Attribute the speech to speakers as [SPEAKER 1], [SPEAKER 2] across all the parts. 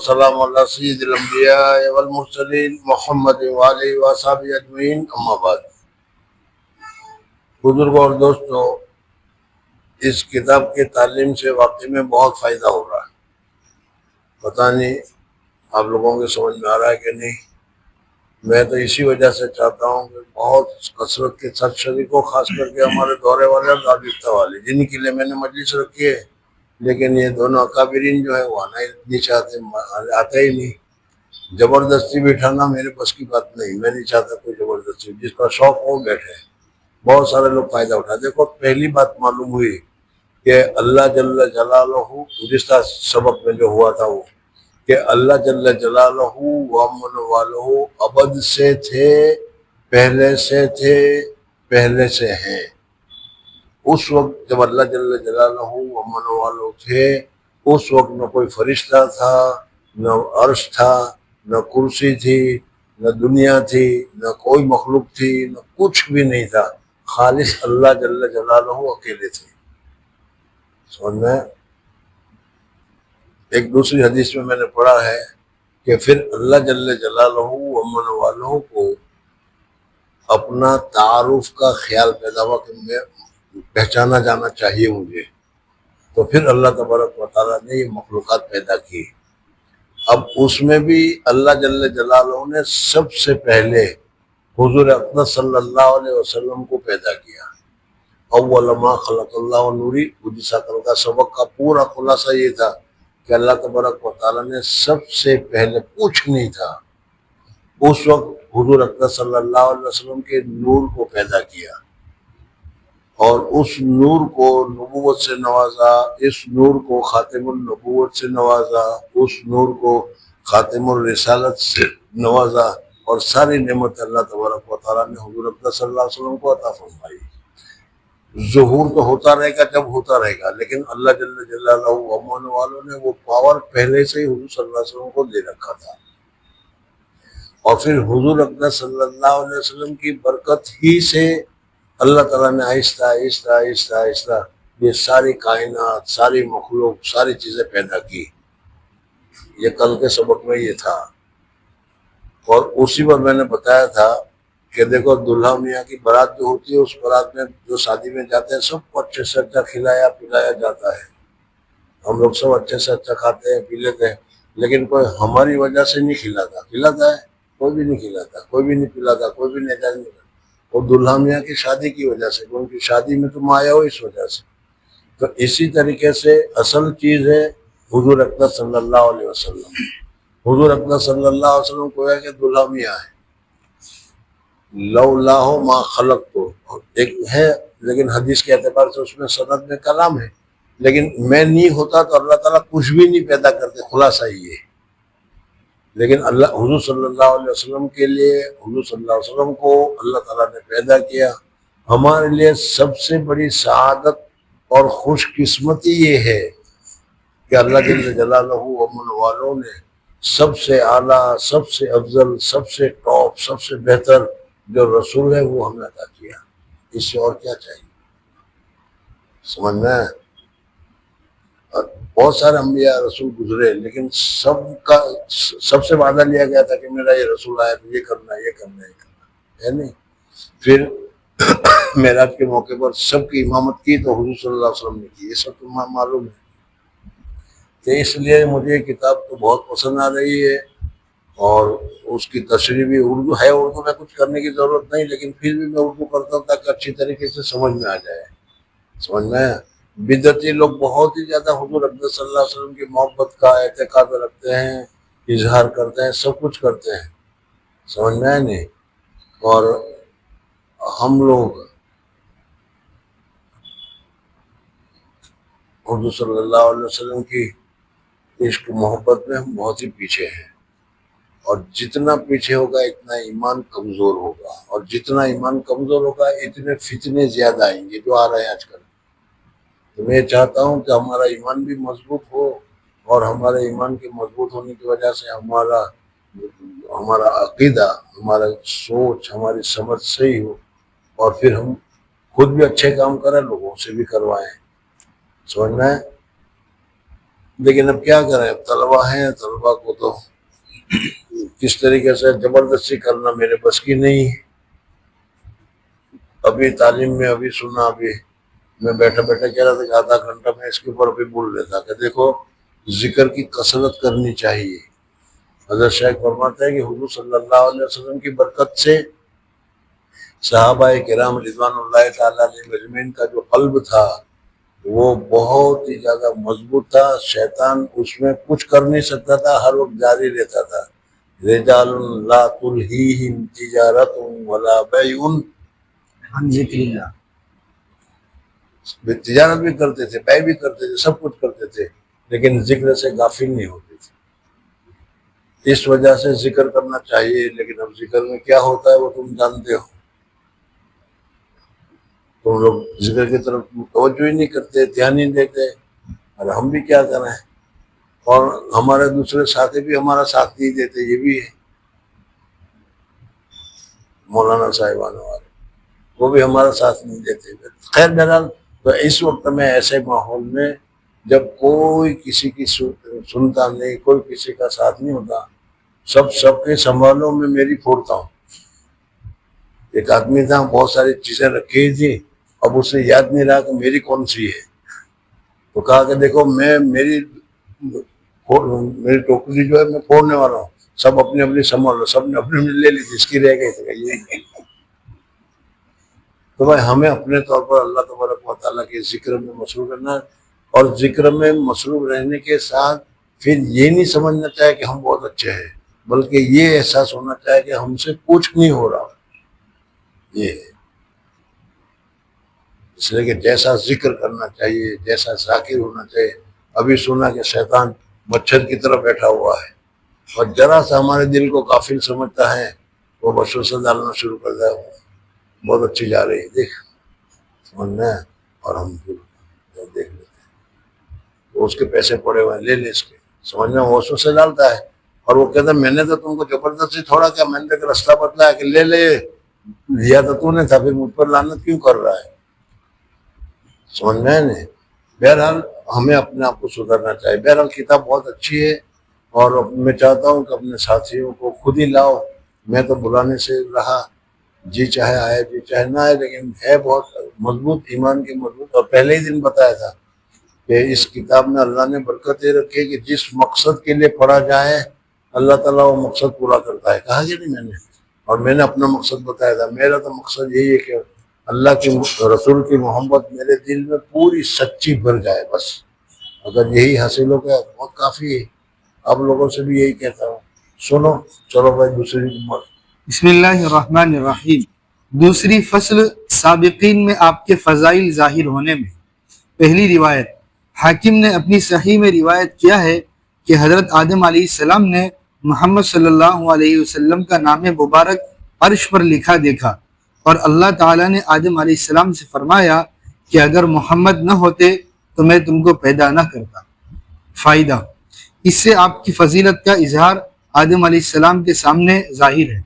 [SPEAKER 1] والسلام علی سید الانبیاء والمرسلین محمد وآلہ وصحبہ اجمعین، اما بعد۔ بزرگوں اور دوستوں، اس کتاب کی تعلیم سے واقعی میں بہت فائدہ ہو رہا ہے۔ پتہ نہیں آپ لوگوں کو سمجھ میں آ رہا ہے کہ نہیں۔ میں تو اسی وجہ سے چاہتا ہوں کہ بہت کثرت کے ساتھ شریکوں، خاص کر کے ہمارے دورے والے اور دارالفتہ والے، جن کے لیے میں نے مجلس رکھی ہے، لیکن یہ دونوں اکابرین جو ہے وہ آنا ہی نہیں چاہتے، آتے ہی نہیں۔ زبردستی بٹھانا میرے بس کی بات نہیں، میں نہیں چاہتا کوئی زبردستی، جس کا شوق ہو بیٹھے۔ بہت سارے لوگ فائدہ اٹھا۔ دیکھو، پہلی بات معلوم ہوئی کہ اللہ جل جلالہ، گزشتہ سبق میں جو ہوا تھا وہ کہ اللہ جل جلالہ ومن والہ ابد سے تھے، پہلے سے تھے، پہلے سے ہیں۔ اس وقت جب اللہ جل جلالہ ومن والہ تھے، اس وقت نہ کوئی فرشتہ تھا، نہ عرش تھا، نہ کرسی تھی، نہ دنیا تھی، نہ کوئی مخلوق تھی، نہ کچھ بھی نہیں تھا، خالص اللہ جل جلالہ اکیلے تھے۔ سمجھ میں؟ ایک دوسری حدیث میں نے پڑھا ہے کہ پھر اللہ جل جلالہ ومن والہ کو اپنا تعارف کا خیال پیدا ہوا کہ میں پہچانا جانا چاہیے مجھے، تو پھر اللہ تبارک و تعالیٰ نے یہ مخلوقات پیدا کی۔ اب اس میں بھی اللہ جل جلالہ نے سب سے پہلے حضور اقدس صلی اللہ علیہ وسلم کو پیدا کیا۔ اول ما خلق اللہ نوری، گزشتہ کل کا سبق کا پورا خلاصہ یہ تھا کہ اللہ تبارک و تعالیٰ نے سب سے پہلے کچھ نہیں تھا، اس وقت حضور اقدس صلی اللہ علیہ وسلم کے نور کو پیدا کیا، اور اس نور کو نبوت سے نوازا، اس نور کو خاتم النبوت سے نوازا، اس نور کو خاتم الرسالت سے نوازا، اور ساری نعمت اللہ تبارک و تعالیٰ نے حضور اقدس صلی اللہ علیہ وسلم کو عطا فرمائی۔ ظہور تو ہوتا رہے گا جب ہوتا رہے گا، لیکن اللہ جل جلالہ ومن والوں نے وہ پاور پہلے سے ہی حضور صلی اللہ علیہ وسلم کو دے رکھا تھا، اور پھر حضور اقدس صلی اللہ علیہ وسلم کی برکت ہی سے اللہ تعالیٰ نے آہستہ آہستہ آہستہ آہستہ یہ ساری کائنات، ساری مخلوق، ساری چیزیں پیدا کی۔ یہ کل کے سبق میں یہ تھا، اور اسی پر میں نے بتایا تھا کہ دیکھو، دلہا میاں کی بارات جو ہوتی ہے، اس بارات میں جو شادی میں جاتے ہیں، سب کو اچھے سے اچھا کھلایا پلایا جاتا ہے، ہم لوگ سب اچھے سے اچھا کھاتے ہیں پی لیتے ہیں، لیکن کوئی ہماری وجہ سے نہیں کھلاتا۔ کھلاتا ہے؟ کوئی بھی نہیں کھلاتا، کوئی بھی نہیں پلاتا، کوئی بھی نہیں جاتا۔ وہ دلہا میاں کی شادی کی وجہ سے، ان کی شادی میں تم آئے ہو اس وجہ سے۔ تو اسی طریقے سے اصل چیز ہے حضور اقدس صلی اللہ علیہ وسلم۔ حضور اقدس صلی اللہ علیہ وسلم کو ہے کہ دلہا میاں ہے، لولاہ ما خلق تو ایک ہے، لیکن حدیث کے اعتبار سے اس میں سند میں کلام ہے، لیکن میں نہیں ہوتا تو اللہ تعالیٰ کچھ بھی نہیں پیدا کرتے، خلاصہ یہ ہے۔ لیکن اللہ حضور صلی اللہ علیہ وسلم کے لیے، حضور صلی اللہ علیہ وسلم کو اللہ تعالیٰ نے پیدا کیا۔ ہمارے لیے سب سے بڑی سعادت اور خوش قسمتی یہ ہے کہ اللہ جل جلالہ ومن والوں نے سب سے اعلیٰ، سب سے افضل، سب سے ٹاپ، سب سے بہتر جو رسول ہے وہ ہمیں عطا کیا۔ اس سے اور کیا چاہیے؟ سمجھ میں؟ بہت سارے انبیاء رسول گزرے، لیکن سب سے وعدہ لیا گیا تھا کہ میرا یہ رسول آیا تو یہ کرنا، یہ کرنا، یہ کرنا ہے نہیں۔ پھر معراج کے موقع پر سب کی امامت کی تو حضور صلی اللہ علیہ وسلم نے کی، یہ سب تو معلوم ہے۔ تو اس لیے مجھے یہ کتاب تو بہت پسند آ رہی ہے، اور اس کی تشریح بھی اردو ہے، اردو میں کچھ کرنے کی ضرورت نہیں، لیکن پھر بھی میں اردو کرتا ہوں تاکہ اچھی طریقے سے سمجھ میں آ جائے۔ سمجھ میں؟ بدعتی لوگ بہت ہی زیادہ حضور اقدس صلی اللہ علیہ وسلم کی محبت کا اعتقاد رکھتے ہیں، اظہار کرتے ہیں، سب کچھ کرتے ہیں۔ سمجھ میں آئے نہیں؟ اور ہم لوگ حضور صلی اللہ علیہ وسلم کی عشق محبت میں ہم بہت ہی پیچھے ہیں، اور جتنا پیچھے ہوگا اتنا ایمان کمزور ہوگا، اور جتنا ایمان کمزور ہوگا اتنے فتنے زیادہ آئیں گے جو آ رہے ہیں آج کل۔ تو میں چاہتا ہوں کہ ہمارا ایمان بھی مضبوط ہو، اور ہمارے ایمان کے مضبوط ہونے کی وجہ سے ہمارا عقیدہ، ہمارا سوچ، ہماری سمجھ صحیح ہو، اور پھر ہم خود بھی اچھے کام کریں، لوگوں سے بھی کروائیں۔ سمجھ میں؟ لیکن اب کیا کریں، اب طلبا ہیں، طلبا کو تو کس طریقے سے زبردستی کرنا میرے بس کی نہیں ہے۔ ابھی تعلیم میں ابھی سنا، ابھی میں بیٹھا بیٹھا کہہ رہا تھا کہ آدھا گھنٹہ میں اس کے اوپر ابھی بول لیتا کہ دیکھو ذکر کی کثرت کرنی چاہیے۔ حضرت شیخ فرماتے ہیں کہ حضور صلی اللہ علیہ وسلم کی برکت سے صحابہ کرام رضوان اللہ تعالیٰ علیہ اجمعین کا جو قلب تھا وہ بہت ہی زیادہ مضبوط تھا، شیطان اس میں کچھ کر نہیں سکتا تھا، ہر وقت جاری رہتا تھا۔ رجال لا تلہیہم تجارت ولا بیع عن ذکر اللہ، تجارت بھی کرتے تھے، بیع بھی کرتے تھے، سب کچھ کرتے تھے، لیکن ذکر سے غافل نہیں ہوتے تھے۔ اس وجہ سے ذکر کرنا چاہیے، لیکن اب ذکر میں کیا ہوتا ہے وہ تم جانتے ہو، تم لوگ ذکر کی طرف توجہ ہی نہیں کرتے، دھیان نہیں دیتے، اور ہم بھی کیا کریں، اور ہمارے دوسرے ساتھی بھی ہمارا ساتھ نہیں دیتے، یہ بھی ہے۔ مولانا صاحبان والے وہ بھی ہمارا ساتھ نہیں دیتے۔ خیر بہرحال، تو اس وقت میں ایسے ماحول میں جب کوئی کسی کی سنتا نہیں، کوئی کسی کا ساتھ نہیں ہوتا، سب کے سنبھالوں میں میری پھوڑتا ہوں۔ ایک آدمی تھا، بہت ساری چیزیں رکھی تھی، اب اسے یاد نہیں رہا کہ میری کون سی ہے، تو کہا کہ دیکھو میری ٹوکری جو ہے میں پھوڑنے والا ہوں، سب اپنی اپنی سنبھال لو۔ سب نے اپنی اپنی لے لی تھی، اس کی رہ گئی تھی۔ تو بھائی ہمیں اپنے طور پر اللہ تبارک و تعالیٰ کے ذکر میں مصروف رہنا ہے، اور ذکر میں مصروف رہنے کے ساتھ پھر یہ نہیں سمجھنا چاہیے کہ ہم بہت اچھے ہیں، بلکہ یہ احساس ہونا چاہیے کہ ہم سے کچھ نہیں ہو رہا۔ یہ ہے اس لیے کہ جیسا ذکر کرنا چاہیے، جیسا ذاکر ہونا چاہیے۔ ابھی سنا کہ شیطان مچھر کی طرح بیٹھا ہوا ہے، اور ذرا سا ہمارے دل کو غافل سمجھتا ہے، وہ وسوسہ ڈالنا شروع کر دیا، بہت اچھی جا رہی ہے، دیکھ، سمجھنا ہے، اور ہم پھر دیکھ لیتے ہیں، وہ اس کے پیسے پڑے ہوئے ہیں، لے لے اس کے، سمجھنا، وہ وسوسہ ڈالتا ہے، اور وہ کہتا ہے میں نے تو تم کو زبردستی تھوڑا کیا، میں نے تو رستہ بتلایا کہ لے لے، لیا تو نے تھا، پھر مجھ پر لعنت کیوں کر رہا ہے، سمجھنا ہے نہیں۔ بہرحال ہمیں اپنے آپ کو سدھرنا چاہیے۔ بہرحال کتاب بہت اچھی ہے، اور میں چاہتا ہوں کہ اپنے ساتھیوں کو خود ہی لاؤ، میں تو بلانے سے رہا، جی چاہے آئے جی چاہے نہ آئے، لیکن ہے بہت مضبوط، ایمان کی مضبوط، اور پہلے ہی دن بتایا تھا کہ اس کتاب میں اللہ نے برکت یہ رکھی کہ جس مقصد کے لیے پڑھا جائے اللہ تعالیٰ وہ مقصد پورا کرتا ہے، کہا کہ نہیں میں نے، اور میں نے اپنا مقصد بتایا تھا، میرا تو مقصد یہی ہے کہ اللہ کی رسول کی محبت میرے دل میں پوری سچی بھر جائے، بس اگر یہی حاصل ہو گیا بہت کافی ہے۔ آپ لوگوں سے بھی یہی کہتا ہوں، سنو، چلو بھائی دوسری نمبر۔
[SPEAKER 2] بسم اللہ الرحمن الرحیم۔ دوسری فصل، سابقین میں آپ کے فضائل ظاہر ہونے میں۔ پہلی روایت، حاکم نے اپنی صحیح میں روایت کیا ہے کہ حضرت آدم علیہ السلام نے محمد صلی اللہ علیہ وسلم کا نام مبارک عرش پر لکھا دیکھا، اور اللہ تعالیٰ نے آدم علیہ السلام سے فرمایا کہ اگر محمد نہ ہوتے تو میں تم کو پیدا نہ کرتا۔ فائدہ، اس سے آپ کی فضیلت کا اظہار آدم علیہ السلام کے سامنے ظاہر ہے۔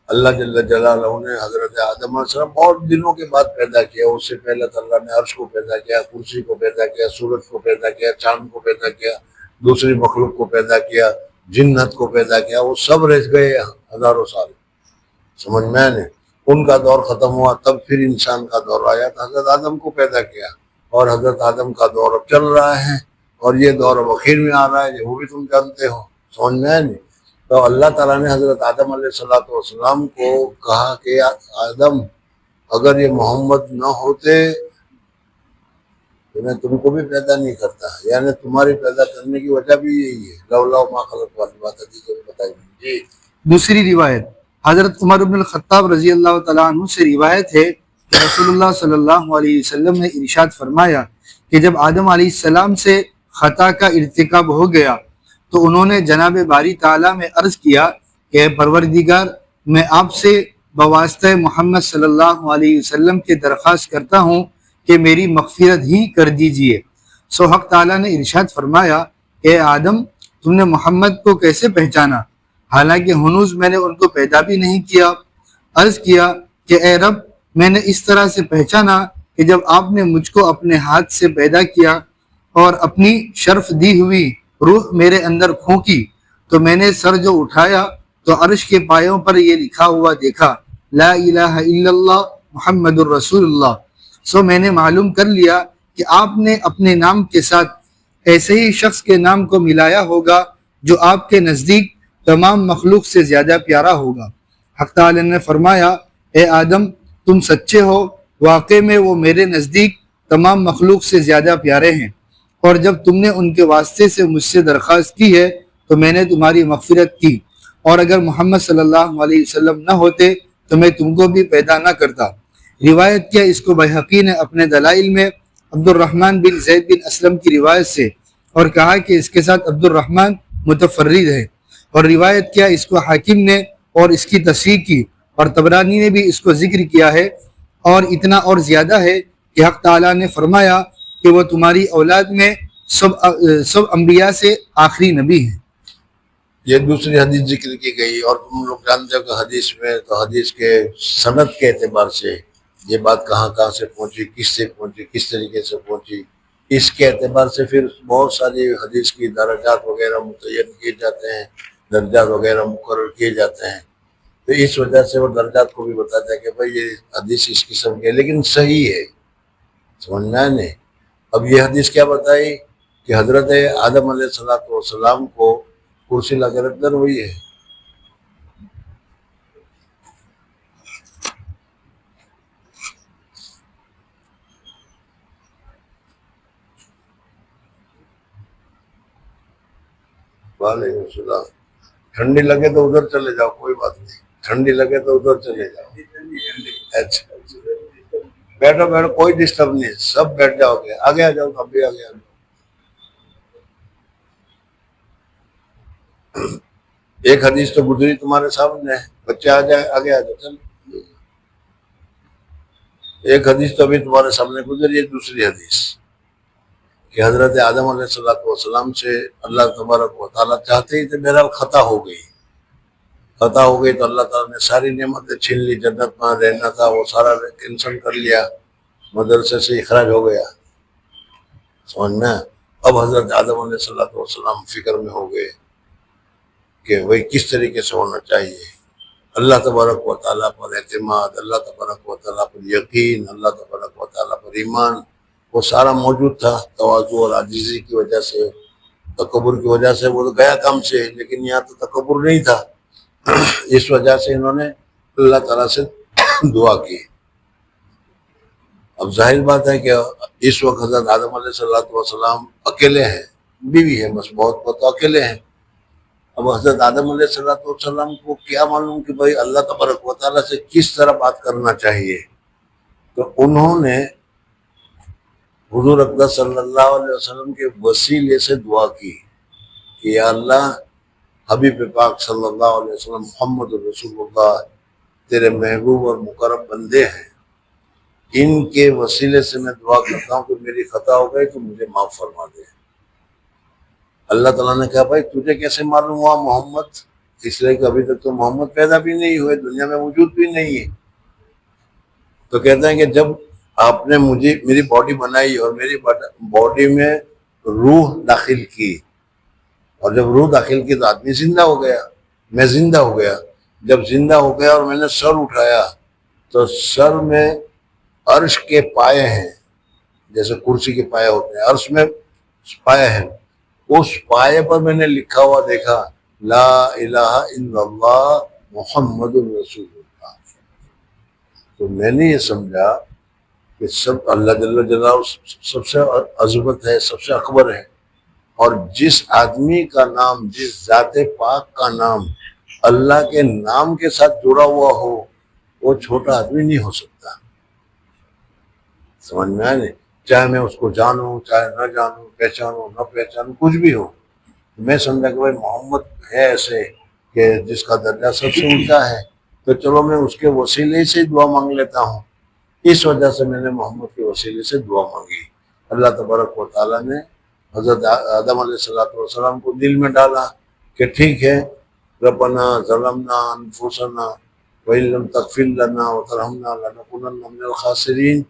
[SPEAKER 1] اللہ جل جلالہ نے حضرت آدم علیہ السلام بہت دنوں کے بعد پیدا کیا، اس سے پہلے تو اللہ نے عرش کو پیدا کیا، کرسی کو پیدا کیا، سورج کو پیدا کیا، چاند کو پیدا کیا، دوسری مخلوق کو پیدا کیا، جنت کو پیدا کیا، وہ سب رہ گئے ہزاروں سال، سمجھ میں آنے، ان کا دور ختم ہوا، تب پھر انسان کا دور آیا تو حضرت آدم کو پیدا کیا، اور حضرت آدم کا دور اب چل رہا ہے، اور یہ دور اب اخیر میں آ رہا ہے، وہ بھی تم جانتے ہو، سمجھ میں آنے۔ تو اللہ تعالیٰ نے حضرت آدم علیہ السلام کو کہا کہ آدم اگر یہ محمد نہ ہوتے تو میں تم کو بھی پیدا نہیں کرتا، یعنی تمہاری پیدا کرنے کی وجہ بھی یہی ہے، لولا ما خلقت والی بات بتائی جی۔
[SPEAKER 2] دوسری روایت، حضرت عمر بن الخطاب رضی اللہ تعالیٰ عنہ سے روایت ہے کہ رسول اللہ صلی اللہ علیہ وسلم نے ارشاد فرمایا کہ جب آدم علیہ السلام سے خطا کا ارتکاب ہو گیا تو انہوں نے جناب باری تعالیٰ میں عرض کیا کہ اے پروردگار، میں آپ سے بواسطہ محمد صلی اللہ علیہ وسلم کے درخواست کرتا ہوں کہ میری مغفرت ہی کر دیجئے۔ سو حق تعالیٰ نے ارشاد فرمایا، اے آدم، تم نے محمد کو کیسے پہچانا حالانکہ ہنوز میں نے ان کو پیدا بھی نہیں کیا؟ عرض کیا کہ اے رب، میں نے اس طرح سے پہچانا کہ جب آپ نے مجھ کو اپنے ہاتھ سے پیدا کیا اور اپنی شرف دی ہوئی روح میرے اندر پھونکی تو میں نے سر جو اٹھایا تو عرش کے پایوں پر یہ لکھا ہوا دیکھا لا الہ الا اللہ محمد الرسول اللہ۔ سو میں نے معلوم کر لیا کہ آپ نے اپنے نام کے ساتھ ایسے ہی شخص کے نام کو ملایا ہوگا جو آپ کے نزدیک تمام مخلوق سے زیادہ پیارا ہوگا۔ حق تعالی نے فرمایا اے آدم تم سچے ہو، واقع میں وہ میرے نزدیک تمام مخلوق سے زیادہ پیارے ہیں، اور جب تم نے ان کے واسطے سے مجھ سے درخواست کی ہے تو میں نے تمہاری مغفرت کی، اور اگر محمد صلی اللہ علیہ وسلم نہ ہوتے تو میں تم کو بھی پیدا نہ کرتا۔ روایت کیا اس کو بحقی نے اپنے دلائل میں عبد الرحمن بن زید بن اسلم کی روایت سے، اور کہا کہ اس کے ساتھ عبد الرحمن متفرد ہے، اور روایت کیا اس کو حاکم نے اور اس کی تصحیح کی، اور طبرانی نے بھی اس کو ذکر کیا ہے، اور اتنا اور زیادہ ہے کہ حق تعالیٰ نے فرمایا کہ وہ تمہاری اولاد میں سب انبیاء سے آخری نبی ہیں۔
[SPEAKER 1] یہ دوسری حدیث ذکر کی گئی، اور تم لوگ جانتے ہو کہ حدیث میں تو حدیث کے سند کے اعتبار سے یہ بات کہاں کہاں سے پہنچی، کس سے پہنچی، کس طریقے سے پہنچی، اس کے اعتبار سے پھر بہت ساری حدیث کی درجات وغیرہ متعین کیے جاتے ہیں، درجات وغیرہ مقرر کیے جاتے ہیں۔ تو اس وجہ سے وہ درجات کو بھی بتاتا ہے کہ بھائی یہ حدیث اس قسم کی ہے لیکن صحیح ہے، سمجھنا ہے نہیں۔ اب یہ حدیث کیا بتائی کہ حضرت آدم علیہ السلام کو کرسی لا کے رکھ در وہی ہے۔ وعلیکم السلام۔ ٹھنڈی لگے تو ادھر چلے جاؤ، کوئی بات نہیں، ٹھنڈی لگے تو ادھر چلے جاؤ۔ اچھا بیٹھو بیٹھو، کوئی ڈسٹرب نہیں، سب بیٹھ جاؤ گے، آگے آ جاؤ، اب بھی آگے آ جاؤ۔ ایک حدیث تو گزری تمہارے سامنے ہے، بچے آ جائے، آگے آ جاؤ، چل۔ ایک حدیث تو ابھی تمہارے سامنے گزری ہے، دوسری حدیث کہ حضرت آدم علیہ السلام سے اللہ تبارک و تعالیٰ چاہتے ہی تھے، بہرحال خطا ہو گئی تو اللہ تعالیٰ نے ساری نعمتیں چھین لی، جنت میں رہنا تھا وہ سارا کینسل کر لیا، مدرسے سے اخراج ہو گیا، سمجھنا۔ اب حضرت آدم علیہ السلام فکر میں ہو گئے کہ وہی کس طریقے سے ہونا چاہیے، اللہ تبارک و تعالیٰ پر اعتماد، اللہ تبارک و تعالیٰ پر یقین، اللہ تبارک و تعالیٰ پر ایمان، وہ سارا موجود تھا۔ تواضع اور عاجزی کی وجہ سے، تکبر کی وجہ سے وہ تو گیا کام سے، لیکن یہاں تو تکبر نہیں تھا، اس وجہ سے انہوں نے اللہ تعالیٰ سے دعا کی۔ اب ظاہر بات ہے کہ اس وقت حضرت آدم علیہ السلام اکیلے ہیں، بیوی ہے بس، بہت اکیلے ہیں۔ اب حضرت آدم علیہ السلام کو کیا معلوم کہ بھائی اللہ تبارک و تعالیٰ سے کس طرح بات کرنا چاہیے، تو انہوں نے حضور اقدس صلی اللہ علیہ وسلم کے وسیلے سے دعا کی کہ یا اللہ، حبیب پاک صلی اللہ علیہ وسلم محمد رسول اللہ تیرے محبوب اور مقرب بندے ہیں، ان کے وسیلے سے میں دعا کرتا ہوں کہ میری خطا ہو گئی تو مجھے معاف فرما دے۔ اللہ تعالیٰ نے کہا بھائی تجھے کیسے معلوم ہوا محمد؟ اس لیے کہ ابھی تک تو محمد پیدا بھی نہیں ہوئے، دنیا میں موجود بھی نہیں ہے۔ تو کہتے ہیں کہ جب آپ نے میری باڈی بنائی اور میری باڈی میں روح داخل کی، اور جب روح داخل کی تو آدمی زندہ ہو گیا، میں زندہ ہو گیا۔ جب زندہ ہو گیا اور میں نے سر اٹھایا تو سر میں عرش کے پائے ہیں، جیسے کرسی کے پائے ہوتے ہیں، عرش میں پائے ہیں، اس پائے پر میں نے لکھا ہوا دیکھا لا الہ الا اللہ محمد رسول اللہ۔ تو میں نے یہ سمجھا کہ سب اللہ جل جلالہ سب سے عظمت ہے، سب سے اکبر ہے، اور جس آدمی کا نام، جس ذات پاک کا نام اللہ کے نام کے ساتھ جڑا ہوا ہو، وہ چھوٹا آدمی نہیں ہو سکتا، سمجھ میں آئے نہیں؟ چاہے میں اس کو جانوں، چاہے نہ جانوں، پہچانوں نہ پہچانوں، کچھ بھی ہو، میں سمجھا کہ بھائی محمد ہے ایسے کہ جس کا درجہ سب سے اونچا ہے، تو چلو میں اس کے وسیلے سے دعا مانگ لیتا ہوں۔ اس وجہ سے میں نے محمد کے وسیلے سے دعا مانگی۔ اللہ تبارک و تعالیٰ نے حضرت آدم علیہ السلام کو دل میں ڈالا کہ ٹھیک ہے، ربنا ظلمنا انفسنا وان لم تغفر لنا وترحمنا لنکونن من الخاسرین،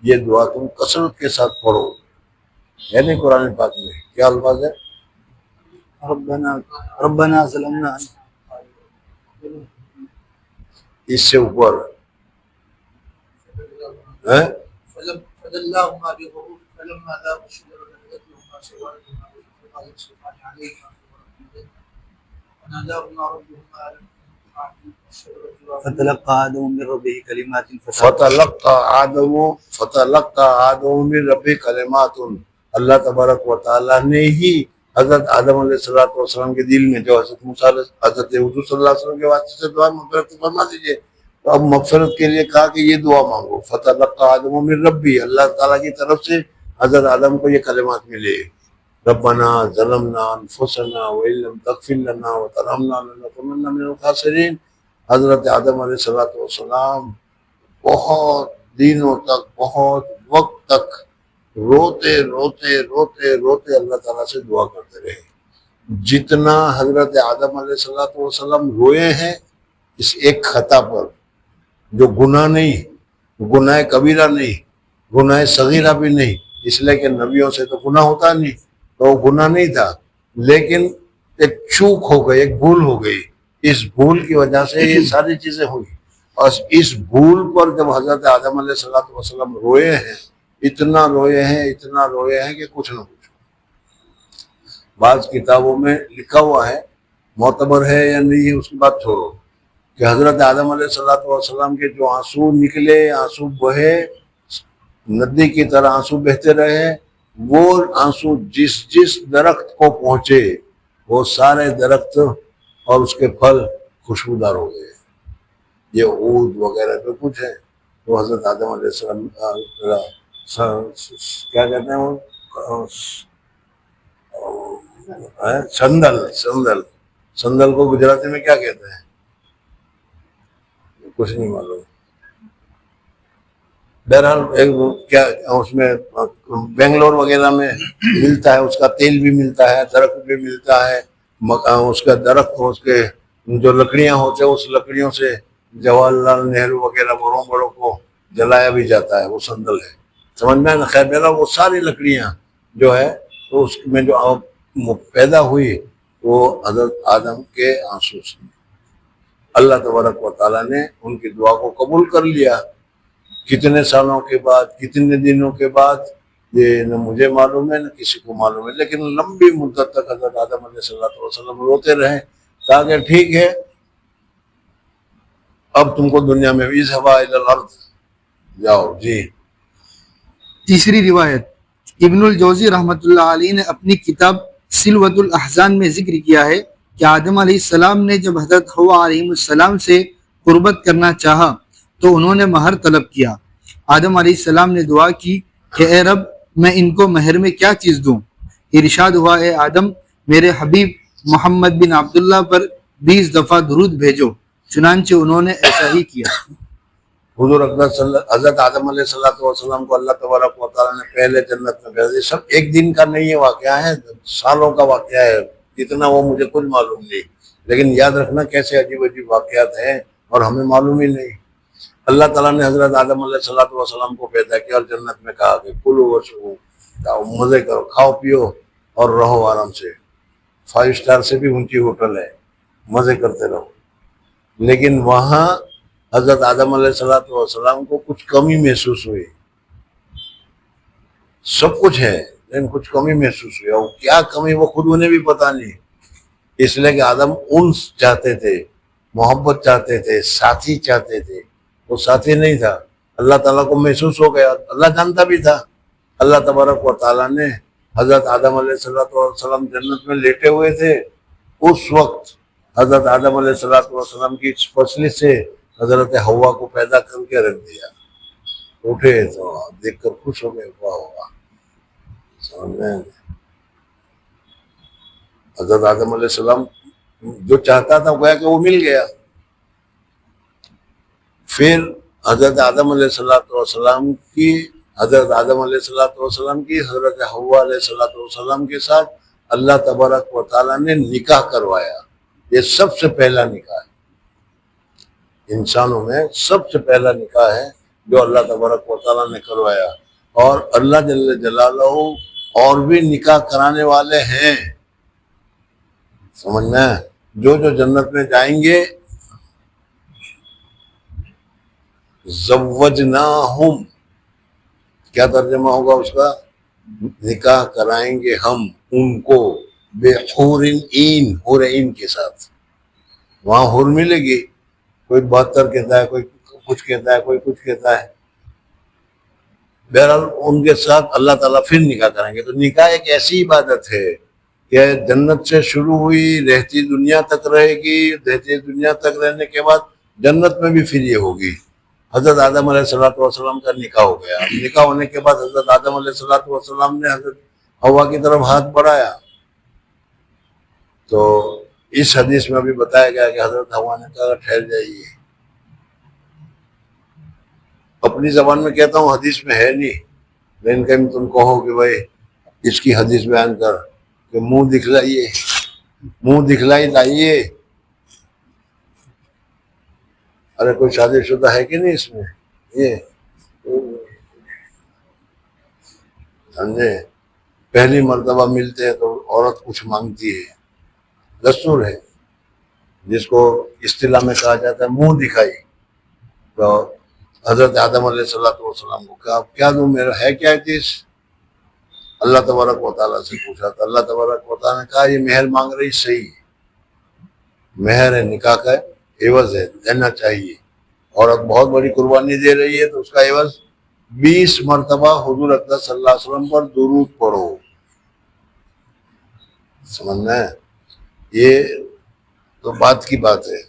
[SPEAKER 1] یہ دعا تم کثرت کے ساتھ پڑھو۔ ہے نہیں قرآن پاک میں؟ کیا الفاظ ہے؟
[SPEAKER 2] ربنا ظلمنا
[SPEAKER 1] اس سے اوپر ہے
[SPEAKER 2] فتلقى آدم من ربه كلمات
[SPEAKER 1] فتلقى آدم من ربه کلمات، اللہ تبارک و تعالیٰ نے ہی حضرت آدم علیہ السلام کے دل میں جو حضرت موسیٰ حضرت حضور صلی اللہ علیہ وسلم کے واسطے سے دعا مغفرت فرما دیجیے، تو اب مغفرت کے لیے کہا کہ یہ دعا مانگو، فتلقى آدم من ربی، اللہ تعالیٰ کی طرف سے حضرت آدم کو یہ کلمات ملے، ربنا ظلمنا انفسنا وان لم تغفر لنا وترحمنا لنکونن من الخاسرین۔ حضرت آدم علیہ السلام بہت دنوں تک، بہت وقت تک روتے روتے روتے روتے اللہ تعالیٰ سے دعا کرتے رہے۔ جتنا حضرت آدم علیہ السلام روئے ہیں اس ایک خطا پر، جو گناہ نہیں، گناہ کبیرہ نہیں، گناہ صغیرہ بھی نہیں، اس لیے کہ نبیوں سے تو گناہ ہوتا نہیں، تو وہ گناہ نہیں تھا، لیکن ایک چوک ہو گئی، ایک بھول ہو گئی، اس بھول کی وجہ سے یہ ساری چیزیں ہوئی، اور اس بھول پر جب حضرت آدم علیہ السلام روئے ہیں، اتنا روئے ہیں کہ کچھ نہ کچھ۔ بعض کتابوں میں لکھا ہوا ہے، معتبر ہے یا نہیں ہے اس کی بات چھوڑو، کہ حضرت آدم علیہ السلام کے جو آنسو نکلے، آنسو بہے، ندی کی طرح آنسو بہتے رہے، وہ آنسو جس درخت کو پہنچے وہ سارے درخت اور اس کے پھل خوشبودار ہو گئے۔ یہ عود وغیرہ جو کچھ ہے وہ حضرت آدم علیہ السلام کیا کہتے ہیں وہ سندل کو گجراتی میں کیا کہتے ہیں؟ کچھ نہیں معلوم۔ بہرحال کیا اس میں بنگلور وغیرہ میں ملتا ہے، اس کا تیل بھی ملتا ہے، درخت بھی ملتا ہے، اس کا درخت، اس کے جو لکڑیاں ہوتے ہیں اس لکڑیوں سے جواہر لال نہرو وغیرہ بڑوں بڑوں کو جلایا بھی جاتا ہے، وہ سندل ہے، سمجھ میں نا؟ خیر بہرحال وہ ساری لکڑیاں جو ہے تو اس میں جو پیدا ہوئی وہ حضرت آدم کے آنسو سے۔ اللہ تبارک و تعالیٰ نے ان کی دعا کو قبول کر لیا۔ کتنے سالوں کے بعد، کتنے دنوں کے بعد، یہ نہ مجھے معلوم ہے نہ کسی کو معلوم ہے، لیکن لمبی مدت تک حضرت آدم علیہ السلام روتے رہے، کہا کہ ٹھیک ہے اب تم کو دنیا میں اذهبا الى الارض، جاؤ جی۔
[SPEAKER 2] تیسری روایت، ابن الجوزی رحمۃ اللہ علیہ نے اپنی کتاب سلوۃ الاحزان میں ذکر کیا ہے کہ آدم علیہ السلام نے جب حضرت حوا علیہ السلام سے قربت کرنا چاہا تو انہوں نے مہر طلب کیا۔ آدم علیہ السلام نے دعا کی کہ اے رب میں ان کو مہر میں کیا چیز دوں؟ ارشاد ہوا اے آدم میرے حبیب محمد بن عبداللہ پر 20 دفعہ درود بھیجو، چنانچہ انہوں نے ایسا ہی کیا۔
[SPEAKER 1] حضور حضرت آدم علیہ السلام کو اللہ تبارک و تعالیٰ نے پہلے جنت میں بھیجا۔ یہ سب ایک دن کا نہیں ہے، واقعہ ہے، سالوں کا واقعہ ہے، اتنا وہ مجھے کچھ معلوم نہیں، لیکن یاد رکھنا کیسے عجیب عجیب واقعات ہیں اور ہمیں معلوم ہی نہیں۔ اللہ تعالیٰ نے حضرت آدم علیہ السلام کو پیدا کیا اور جنت میں کہا کہ کلو وشربو، مزے کرو، کھاؤ پیو اور رہو آرام سے، 5 اسٹار سے بھی اونچی ہوٹل ہے، مزے کرتے رہو۔ لیکن وہاں حضرت آدم علیہ السلام کو کچھ کمی محسوس ہوئی، سب کچھ ہے لیکن کچھ کمی محسوس ہوئی، اور کیا کمی وہ خود انہیں بھی پتہ نہیں، اس لیے کہ آدم انس چاہتے تھے، محبت چاہتے تھے، ساتھی چاہتے تھے، وہ ساتھی نہیں تھا۔ اللہ تعالیٰ کو محسوس ہو گیا، اللہ جانتا بھی تھا۔ اللہ تبارک و تعالیٰ نے حضرت آدم علیہ السلام جنت میں لیٹے ہوئے تھے، اس وقت حضرت آدم علیہ السلام کی پسلی سے حضرت حوا کو پیدا کر کے رکھ دیا۔ اٹھے تو دیکھ کر خوش ہو گئے، واہ واہ، حضرت آدم علیہ السلام جو چاہتا تھا گویا کہ وہ مل گیا۔ پھر حضرت آدم علیہ السلام کی حضرت حوا علیہ السلام کے ساتھ اللہ تبارک و تعالیٰ نے نکاح کروایا۔ یہ سب سے پہلا نکاح ہے، انسانوں میں سب سے پہلا نکاح ہے جو اللہ تبارک و تعالیٰ نے کروایا، اور اللہ جل جلالہ اور بھی نکاح کرانے والے ہیں، سمجھنا ہے؟ جو جنت میں جائیں گے زوجناہم، کیا ترجمہ ہوگا اس کا؟ نکاح کرائیں گے ہم ان کو بحور عین، حور عین کے ساتھ. وہاں حور ملے گی، کوئی 72 کہتا ہے، کوئی کچھ کہتا ہے، کوئی کچھ کہتا ہے. بہرحال ان کے ساتھ اللہ تعالیٰ پھر نکاح کریں گے. تو نکاح ایک ایسی عبادت ہے کہ جنت سے شروع ہوئی، رہتی دنیا تک رہے گی، رہتی دنیا تک رہنے کے بعد جنت میں بھی پھر یہ ہوگی. حضرت آدم علیہ السلام کا نکاح ہو گیا. نکاح ہونے کے بعد حضرت آدم علیہ السلام نے حضرت حوا کی طرف ہاتھ بڑھایا. تو اس حدیث میں بھی بتایا گیا کہ حضرت حوا نے کہا ٹھہر جائیے. اپنی زبان میں کہتا ہوں، حدیث میں ہے نہیں، لیکن کہیں تم کہو کہ بھائی اس کی حدیث بیان کر، کہ منہ دکھلائیے، منہ دکھلائی لائیے. ارے کوئی شادی شدہ ہے کہ نہیں اس میں؟ یہ سمجھے، پہلی مرتبہ ملتے ہیں تو عورت کچھ مانگتی ہے، دستور ہے، جس کو اصطلاح میں کہا جاتا ہے منہ دکھائی. تو حضرت آدم علیہ السلام کو کہا کیا دوں، میرا ہے کیا چیز؟ اللہ تبارک و تعالیٰ سے پوچھا تو اللہ تبارک و تعالیٰ نے کہا یہ مہر مانگ رہی صحیح ہے، مہر ہے، نکاح کا عوض ہے، دینا چاہیے. عورت بہت بڑی قربانی دے رہی ہے تو اس کا عوض 20 مرتبہ حضور اقدس صلی اللہ علیہ وسلم پر درود پڑھو. سمجھنا ہے؟ یہ تو بات کی بات ہے.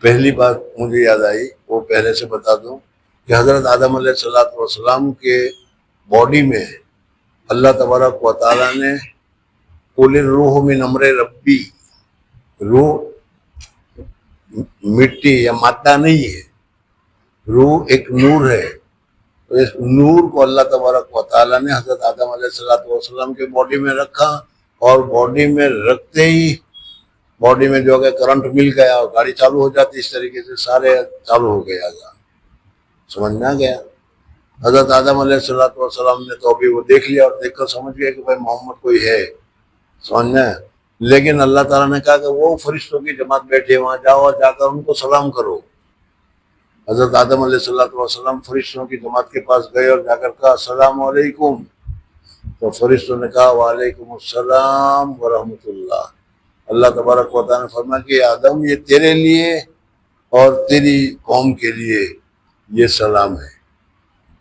[SPEAKER 1] پہلی بات مجھے یاد آئی، وہ پہلے سے بتا دوں کہ حضرت آدم علیہ السلام کے باڈی میں اللہ تبارک و تعالیٰ نے قل الروح من امر ربی، روح مٹی یا مادہ نہیں ہے، روح ایک نور ہے. تو اس نور کو اللہ تبارک و تعالیٰ نے حضرت آدم علیہ السلام کے باڈی میں رکھا، اور باڈی میں رکھتے ہی باڈی میں جو کہ کرنٹ مل گیا اور گاڑی چالو ہو جاتی، اس طریقے سے سارے چالو ہو گیا. سمجھ میں آ گیا؟ حضرت آدم علیہ السلام نے تو ابھی وہ دیکھ لیا اور دیکھ کر سمجھ گیا کہ بھائی محمد کوئی ہے، سمجھنا ہے. لیکن اللہ تعالیٰ نے کہا کہ وہ فرشتوں کی جماعت بیٹھے وہاں جاؤ اور جا کر ان کو سلام کرو. حضرت آدم علیہ السلام فرشتوں کی جماعت کے پاس گئے اور جا کر کہا السلام علیکم. تو فرشتوں نے کہا وعلیکم السلام ورحمۃ اللہ. اللہ تبارک و تعالیٰ نے فرمایا کہ آدم یہ تیرے لیے اور تیری قوم کے لیے یہ سلام ہے،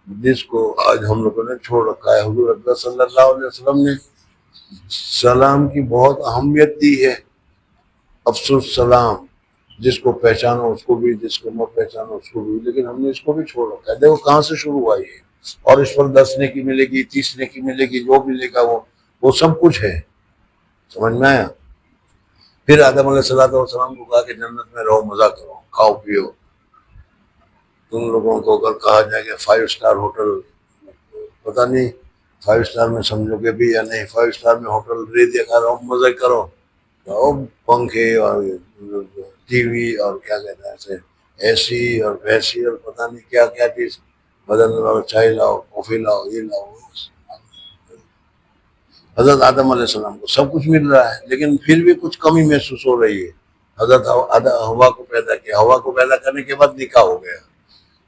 [SPEAKER 1] جس کو آج ہم لوگوں نے چھوڑ رکھا ہے. حضور اقدس صلی اللہ علیہ وسلم نے سلام کی بہت اہمیت دی ہے. افسوس سلام، جس کو پہچانو اس کو بھی، جس کو نہ پہچانو اس کو بھی، لیکن ہم نے اس کو بھی چھوڑ رکھا ہے. دیکھو کہاں سے شروع ہوا یہ، اور اس پر 10 نیکی ملے گی، 30 نیکی ملے گی، جو ملے گا وہ سب کچھ ہے. سمجھ میں آیا؟ پھر آدم علیہ السلام کو کہا کہ جنت میں رہو، مزہ کرو، کھاؤ پیو. تم لوگوں کو اگر کہا جائے کہ 5 اسٹار ہوٹل، پتہ نہیں 5 اسٹار میں سمجھو گے بھی یا نہیں، 5 اسٹار میں ہوٹل دے دیا کرو، مزہ کرو، پنکھے اور ٹی وی اور کیا کہتے ہیں اے سی اور ویسی اور پتہ نہیں کیا کیا چیز، بدل لاؤ، چائے لاؤ، کافی لاؤ، یہ لاؤ. حضرت آدم علیہ السلام کو سب کچھ مل رہا ہے، لیکن پھر بھی کچھ کمی محسوس ہو رہی ہے. حضرت حوا کو پیدا کیا، حوا کو پیدا کرنے کے بعد نکاح ہو گیا.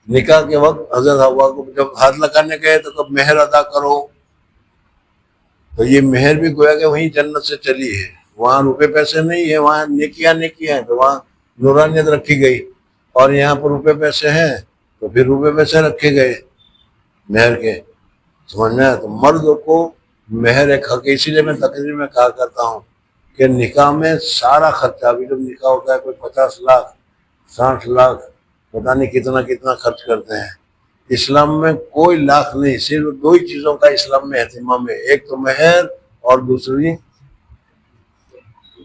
[SPEAKER 1] نکاح کے وقت حضرت حوا کو جب ہاتھ لگانے گئے تو کب مہر ادا کرو، تو یہ مہر بھی گویا کہ وہیں جنت سے چلی ہے. وہاں روپے پیسے نہیں ہے، وہاں نیکیاں ہیں، تو وہاں نورانیت رکھی گئی. اور یہاں پر روپے پیسے ہیں تو پھر روپے پیسے رکھے گئے مہر کے. سمجھنا ہے؟ تو مرد کو مہر ایک حق. اسی لیے میں تقریر میں کہا کرتا ہوں کہ نکاح میں سارا خرچہ، ابھی جب نکاح ہوتا ہے کوئی 50 لاکھ 60 لاکھ پتہ نہیں کتنا خرچ کرتے ہیں. اسلام میں کوئی لاکھ نہیں، صرف 2 ہی چیزوں کا اسلام میں اہتمام ہے، ایک تو مہر اور دوسری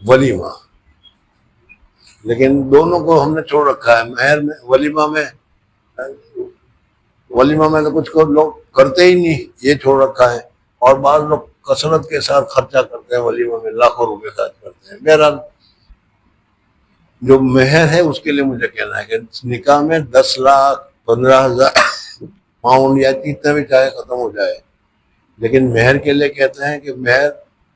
[SPEAKER 1] ولیمہ. لیکن دونوں کو ہم نے چھوڑ رکھا ہے. مہر میں، ولیمہ میں تو کچھ لوگ کرتے ہی نہیں، یہ چھوڑ رکھا ہے. اور بعض لوگ کثرت کے ساتھ خرچہ کرتے ہیں، ولیمہ میں لاکھوں روپے خرچ کرتے ہیں. بہرحال جو مہر ہے اس کے لیے مجھے کہنا ہے کہ نکاح میں 10 لاکھ 15,000 پاؤنڈ یا جتنا بھی چاہے ختم ہو جائے، لیکن مہر کے لیے کہتے ہیں کہ مہر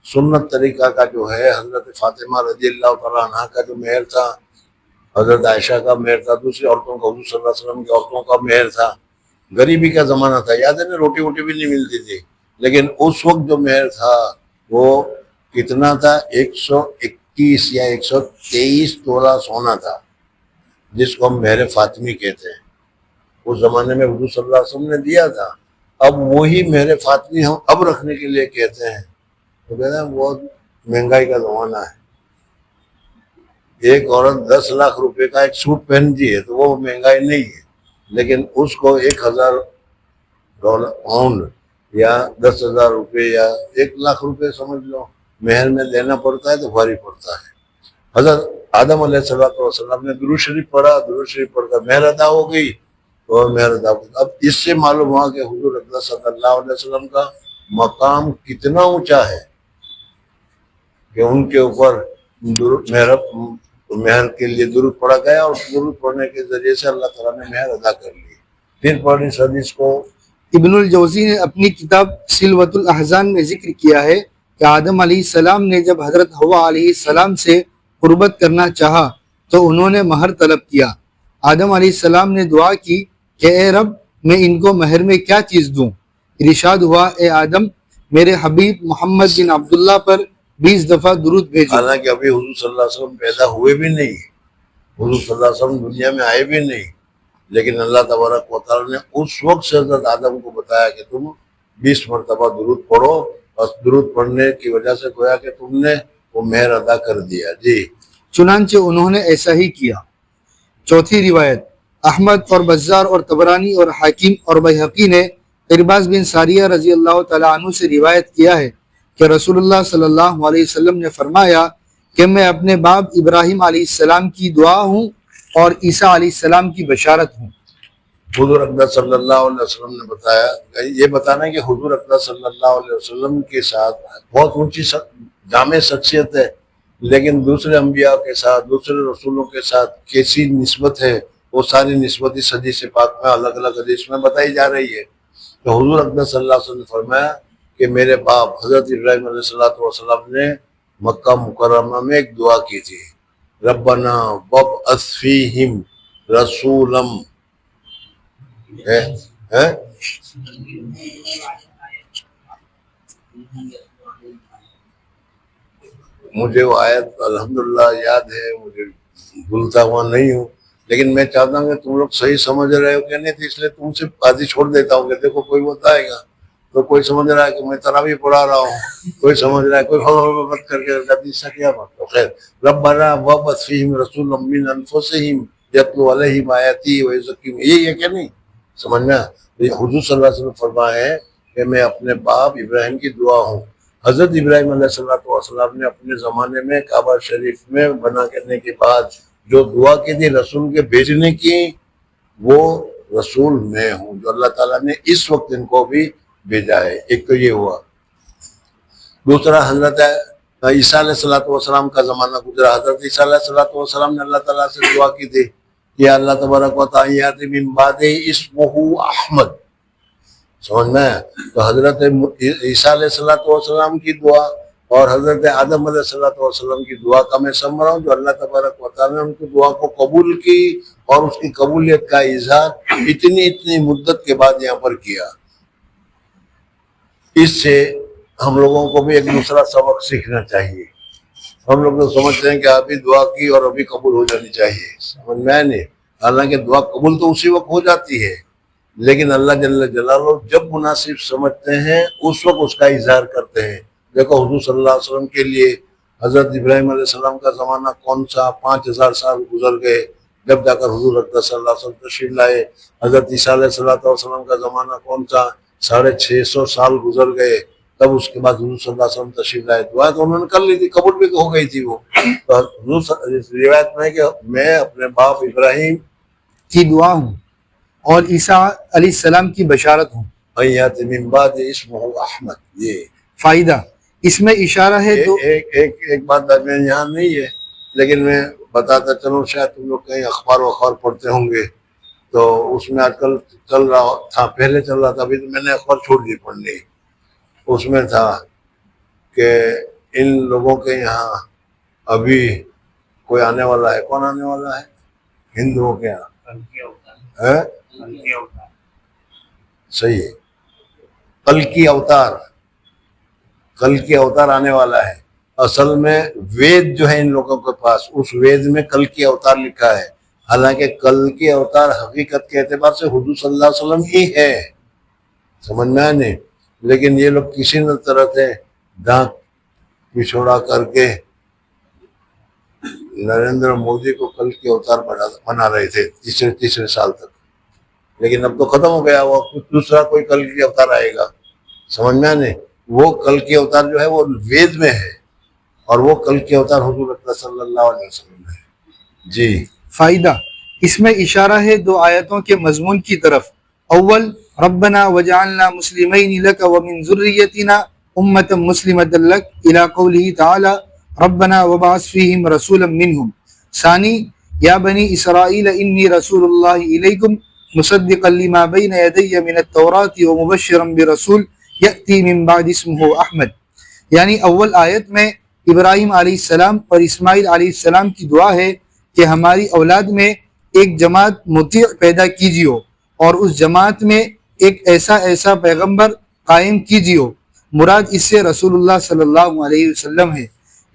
[SPEAKER 1] سنت طریقہ کا جو ہے، حضرت فاطمہ رضی اللہ تعالیٰ عنہ کا جو مہر تھا، حضرت عائشہ کا مہر تھا، دوسری عورتوں کا، حضور صلی اللہ علیہ وسلم کی عورتوں کا مہر تھا. غریبی کا زمانہ تھا، یاد ہے نا، روٹی ووٹی بھی نہیں ملتی تھی، لیکن اس وقت جو مہر تھا وہ کتنا تھا؟ 121 یا 123 تولہ سونا تھا، جس کو ہم مہر فاطمی کہتے ہیں. اس زمانے میں حضور صلی اللہ علیہ وسلم نے دیا تھا. اب وہی مہر فاطمی ہم اب رکھنے کے لیے کہتے ہیں، تو کہتے ہیں بہت مہنگائی کا زمانہ ہے. ایک عورت 10 لاکھ روپے کا ایک سوٹ پہنتی ہے تو وہ مہنگائی نہیں ہے، لیکن اس کو 1000 پاؤنڈ یا 10,000 روپے یا 1 لاکھ روپے سمجھ لو مہر میں دینا پڑتا ہے تو بھاری پڑتا ہے. حضرت آدم علیہ السلام نے درود شریف پڑھا، درود شریف پڑھ کر مہر ادا ہو گئی، اور مہر ادا ہو گئی. اب اس سے معلوم ہوا کہ حضور اقدس صلی اللہ علیہ وسلم کا مقام کتنا اونچا ہے کہ ان کے اوپر مہر کے لیے درود پڑھا گیا، اور درود پڑھنے کے ذریعے سے اللہ تعالیٰ نے مہر ادا کر لی. پھر پڑھی اس حدیث کو.
[SPEAKER 2] ابن الجوزی نے اپنی کتاب سلوۃ الاحزان میں ذکر کیا ہے کہ آدم علیہ السلام نے جب حضرت حوا علیہ السلام سے قربت کرنا چاہا تو انہوں نے مہر طلب کیا. آدم علیہ السلام نے دعا کی کہ اے رب، میں ان کو مہر میں کیا چیز دوں؟ ارشاد ہوا، اے آدم، میرے حبیب محمد بن عبداللہ پر 20 دفعہ درود بھیجو.
[SPEAKER 1] حالانکہ ابھی حضور صلی اللہ علیہ وسلم پیدا ہوئے بھی نہیں، حضور صلی اللہ علیہ وسلم دنیا میں آئے بھی نہیں، لیکن اللہ تبارک و تعالیٰ نے اس وقت سے حضرت آدم کو بتایا کہ تم 20 مرتبہ درود پڑھو، اور درود پڑھنے کی وجہ سے گویا کہ تم نے وہ مہر ادا کر دیا. جی.
[SPEAKER 2] چنانچہ انہوں نے ایسا ہی کیا. چوتھی روایت، احمد اور بزار اور طبرانی اور حاکم اور بیہقی نے ارباز بن ساریہ رضی اللہ تعالیٰ عنہ سے روایت کیا ہے کہ رسول اللہ صلی اللہ علیہ وسلم نے فرمایا کہ میں اپنے باپ ابراہیم علیہ السلام کی دعا ہوں اور عیسیٰ علیہ السلام کی بشارت ہوں.
[SPEAKER 1] حضور اقدس صلی اللہ علیہ وسلم نے بتایا، یہ بتانا ہے کہ حضور اقدس صلی اللہ علیہ وسلم کے ساتھ بہت اونچی جامع شخصیت ہے، لیکن دوسرے انبیاء کے ساتھ، دوسرے رسولوں کے ساتھ کیسی نسبت ہے، وہ ساری نسبت اس حدیث پاک میں الگ الگ حدیث میں بتائی جا رہی ہے. تو حضور اقدس صلی اللہ علیہ وسلم نے فرمایا کہ میرے باپ حضرت ابراہیم علیہ السلام نے مکہ مکرمہ میں ایک دعا کی تھی، ربنا وابعث فیہم رسولا مجھے وہ آیت الحمدللہ یاد ہے، مجھے بھولتا ہوا نہیں ہوں، لیکن میں چاہتا ہوں کہ تم لوگ صحیح سمجھ رہے ہو کہ نہیں، تو اس لیے تم سے بازی چھوڑ دیتا ہوں کہ دیکھو کوئی بتائے گا تو کوئی سمجھ رہا ہے کہ میں تراویح پڑھا رہا ہوں، کوئی سمجھ رہا ہے کوئی مت کر کے حدیث سے کیا بات. خیر، ربنا وابعث فیہم رسولا من انفسہم یتلو علیہم آیاتی ویزکیہم، یہی ہے کہ نہیں؟ سمجھنا. حضور صلی اللہ علیہ وسلم فرمایا ہے کہ میں اپنے باپ ابراہیم کی دعا ہوں. حضرت ابراہیم علیہ السلام نے اپنے زمانے میں کعبہ شریف میں بنا کرنے کے بعد جو دعا کی تھی رسول کے بھیجنے کی، وہ رسول میں ہوں جو اللہ تعالیٰ نے اس وقت ان کو بھی بھیجا ہے. ایک تو یہ ہوا. دوسرا، حضرت عیسیٰ علیہ السلام کا زمانہ گزرا. حضرت عیسیٰ علیہ السلام نے اللہ تعالیٰ سے دعا کی تھی کہ اللہ تبارک و تعالیٰ من بعد اسمہ احمد. سمجھ میں؟ تو حضرت عیسیٰ علیہ السلام کی دعا اور حضرت آدم علیہ السلام کی دعا کا میں سمجھ رہا ہوں، جو اللہ تبارک و تعالیٰ نے ان کی دعا کو قبول کی اور اس کی قبولیت کا اظہار اتنی مدت کے بعد یہاں پر کیا. اس سے ہم لوگوں کو بھی ایک دوسرا سبق سیکھنا چاہیے. ہم لوگ تو سمجھتے ہیں کہ ابھی دعا کی اور ابھی قبول ہو جانی چاہیے. سمجھ میں نہیں؟ حالانکہ دعا قبول تو اسی وقت ہو جاتی ہے، لیکن اللہ جل جلالہ جب مناسب سمجھتے ہیں اس وقت اس کا اظہار کرتے ہیں. دیکھو حضور صلی اللہ علیہ وسلم کے لیے حضرت ابراہیم علیہ السلام کا زمانہ کون سا، 5000 سال گزر گئے جب جا کر حضور اقدس صلی اللہ علیہ وسلم تشریف لائے. حضرت عیسیٰ علیہ السلام کا زمانہ کون سا، 650 سال گزر گئے تب اس کے بعد حضور صلی اللہ علیہ وسلم تشریف لائے. دعا تو انہوں نے کر لی تھی، قبول بھی ہو گئی تھی. وہ روایت میں کہ میں اپنے باپ ابراہیم
[SPEAKER 2] کی دعا ہوں اور عیسیٰ علیہ السلام کی بشارت ہوں.
[SPEAKER 1] ایات من بعد اسمہ احمد. یہ
[SPEAKER 2] فائدہ اس میں اشارہ ہے. تو
[SPEAKER 1] ایک بات درمیان یہاں نہیں ہے، لیکن میں بتاتا چلوں، شاید تم لوگ کہیں اخبار پڑھتے ہوں گے، تو اس میں آج کل چل رہا تھا، پہلے چل رہا تھا، ابھی تو میں نے اخبار چھوڑ دی پڑھنے. اس میں تھا کہ ان لوگوں کے یہاں ابھی کوئی آنے والا ہے. کون آنے والا ہے؟ ہندوؤں کے یہاں ہے. صحیح ہے. کل کی اوتار آنے والا ہے. اصل میں وید جو ہے ان لوگوں کے پاس، اس وید میں کل کی اوتار لکھا ہے. حالانکہ کل کی اوتار حقیقت کے اعتبار سے حضور صلی اللہ علیہ وسلم ہی ہے. سمجھ میں آنے، لیکن یہ لوگ کسی نہ طرح سے دانت پچھوڑا کر کے نریندر مودی کو کل کی اوتار بنا رہے تھے تیسرے سال تک. لیکن اب تو ختم ہو گیا، وہ دوسرا کوئی کل کی اوتار آئے گا. سمجھ میں آنے، وہ کل کی اوتار جو ہے وہ وید میں ہے، اور وہ کل کی اوتار حضور اکرم صلی اللہ علیہ وسلم ہے. جی.
[SPEAKER 2] فائدہ اس میں اشارہ ہے دو آیتوں کے مضمون کی طرف. اول، ربنا وجعلنا مسلمین لک ومن ذریتنا امۃ مسلمۃ لک الی قولہ تعالی ربنا وبعث فیہم رسولا منہم. ثانی، یا بنی اسرائیل انی رسول اللہ الیکم مصدقا لما بین یدی من التوراۃ ومبشرا برسول یأتی من بعد اسمہ احمد. یعنی اول آیت میں ابراہیم علیہ السلام اور اسماعیل علیہ السلام کی دعا ہے کہ ہماری اولاد میں ایک جماعت مطیع پیدا کیجیو، اور اس جماعت میں ایک ایسا پیغمبر قائم کیجیو. مراد اس سے رسول اللہ صلی اللہ علیہ وسلم ہے،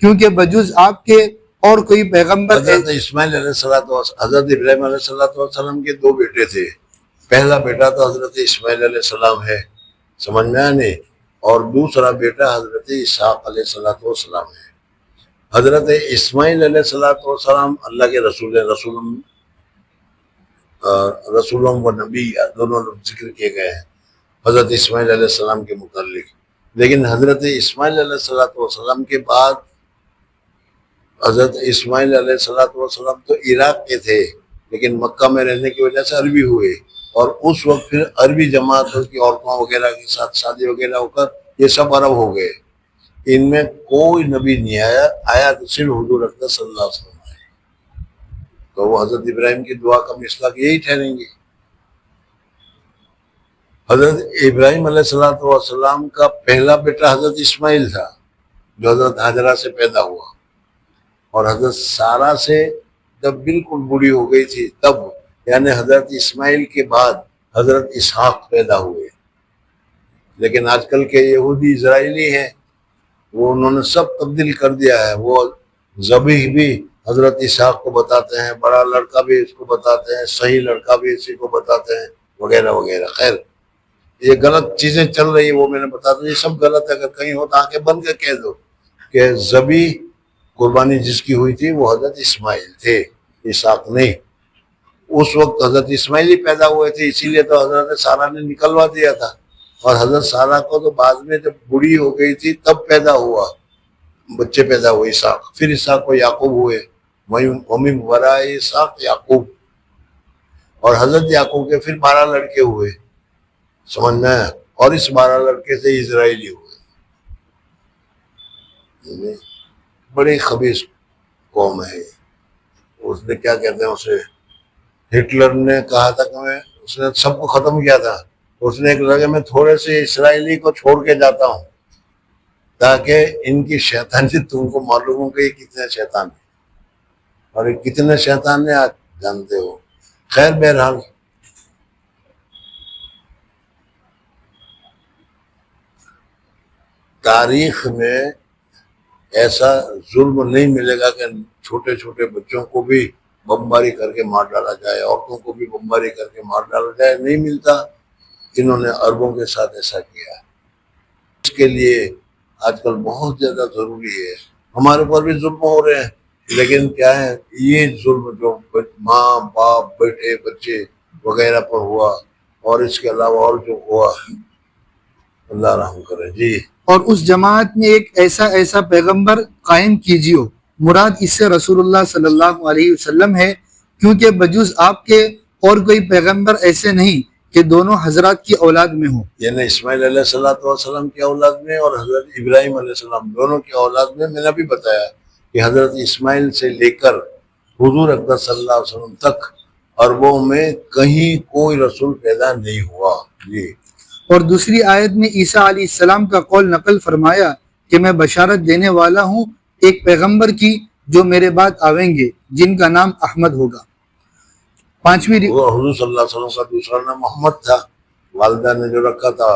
[SPEAKER 2] کیونکہ بجز آپ کے اور کوئی پیغمبر.
[SPEAKER 1] حضرت اسماعیل علیہ السلام، حضرت ابراہیم علیہ السلام کے دو بیٹے تھے. پہلا بیٹا تو حضرت اسماعیل علیہ السلام ہے، سمجھ میں آنے، اور دوسرا بیٹا حضرت اسحاق علیہ السلام ہے. حضرت اسماعیل علیہ السلام اللہ کے رسول ہیں. رسولوں و نبی دونوں ذکر کیے گئے ہیں حضرت اسماعیل علیہ السلام کے متعلق. لیکن حضرت اسماعیل علیہ السلام کے بعد حضرت اسماعیل علیہ السلام تو عراق کے تھے، لیکن مکہ میں رہنے کی وجہ سے عربی ہوئے، اور اس وقت پھر عربی جماعتوں کی عورتوں وغیرہ کے ساتھ شادی وغیرہ ہو کر یہ سب عرب ہو گئے. ان میں کوئی نبی نہیں آیا تو صرف حضور اکرم صلی اللہ علیہ وسلم آئے. تو وہ حضرت ابراہیم کی دعا کا مصداق یہی ٹھہریں گے. حضرت ابراہیم علیہ السلام کا پہلا بیٹا حضرت اسماعیل تھا، جو حضرت ہاجرہ سے پیدا ہوا، اور حضرت سارہ سے جب بالکل بوڑھی ہو گئی تھی تب، یعنی حضرت اسماعیل کے بعد حضرت اسحاق پیدا ہوئے. لیکن آج کل کے یہودی اسرائیلی ہیں، وہ انہوں نے سب تبدیل کر دیا ہے. وہ ذبیح بھی حضرت اسحاق کو بتاتے ہیں، بڑا لڑکا بھی اس کو بتاتے ہیں، صحیح لڑکا بھی اسی کو بتاتے ہیں، وغیرہ وغیرہ. خیر، یہ غلط چیزیں چل رہی ہیں، وہ میں نے بتا دوں یہ سب غلط ہے. اگر کہیں ہو تو آنکھیں بند کے کہہ دو کہ ذبیح قربانی جس کی ہوئی تھی وہ حضرت اسماعیل تھے، اسحاق نہیں. اس وقت حضرت اسماعیل ہی پیدا ہوئے تھے، اسی لیے تو حضرت سارہ نے نکلوا دیا تھا. اور حضرت سارہ کو تو بعد میں جب بوڑھی ہو گئی تھی تب پیدا ہوا، بچے پیدا ہوئے اسحاق. پھر اسحاق کو یعقوب ہوئے، ومن وراء اسحاق یعقوب. اور حضرت یعقوب کے پھر 12 لڑکے ہوئے، سمجھ میں، اور اس 12 لڑکے سے اسرائیلی ہوئے. بڑی خبیث قوم ہے. اس نے کیا کہتے ہیں اسے، ہٹلر نے کہا تھا کہ میں، اس نے سب کو ختم کیا تھا. اس نے ایک لگے میں تھوڑے سے اسرائیلی کو چھوڑ کے جاتا ہوں تاکہ ان کی شیطانی تم کو معلوم ہو کہ یہ کتنے شیطان ہیں، اور یہ کتنے شیطان ہیں آج جانتے ہو. خیر، بہرحال تاریخ میں ایسا ظلم نہیں ملے گا کہ چھوٹے چھوٹے بچوں کو بھی بمباری کر کے مار ڈالا جائے، عورتوں کو بھی بمباری کر کے مار ڈالا جائے. نہیں ملتا. انہوں نے عربوں کے ساتھ ایسا کیا. اس کے لیے آج کل بہت زیادہ ضروری ہے. ہمارے اوپر بھی ظلم ہو رہے ہیں، لیکن کیا ہے، یہ ظلم جو ماں باپ بیٹے بچے وغیرہ پر ہوا، اور اس کے علاوہ اور جو ہوا، اللہ رحم کرے. جی.
[SPEAKER 2] اور اس جماعت میں ایک ایسا پیغمبر قائم کیجیو. مراد اس سے رسول اللہ صلی اللہ علیہ وسلم ہے، کیونکہ بجز آپ کے اور کوئی پیغمبر ایسے نہیں کہ دونوں حضرات کی اولاد میں ہوں.
[SPEAKER 1] یعنی اسماعیل علیہ السلام کی اولاد میں اور حضرت ابراہیم علیہ السلام دونوں کی اولاد میں. میں نے بھی بتایا کہ حضرت اسماعیل سے لے کر حضور اکرم صلی اللہ علیہ وسلم تک عربوں میں کہیں کوئی رسول پیدا نہیں ہوا. جی.
[SPEAKER 2] اور دوسری آیت میں عیسیٰ علیہ السلام کا قول نقل فرمایا کہ میں بشارت دینے والا ہوں ایک پیغمبر کی جو میرے بعد آویں گے جن کا نام احمد ہوگا۔ پانچویں
[SPEAKER 1] وہ حضور صلی اللہ علیہ وسلم کا دوسرا نام محمد تھا، والدہ نے جو رکھا تھا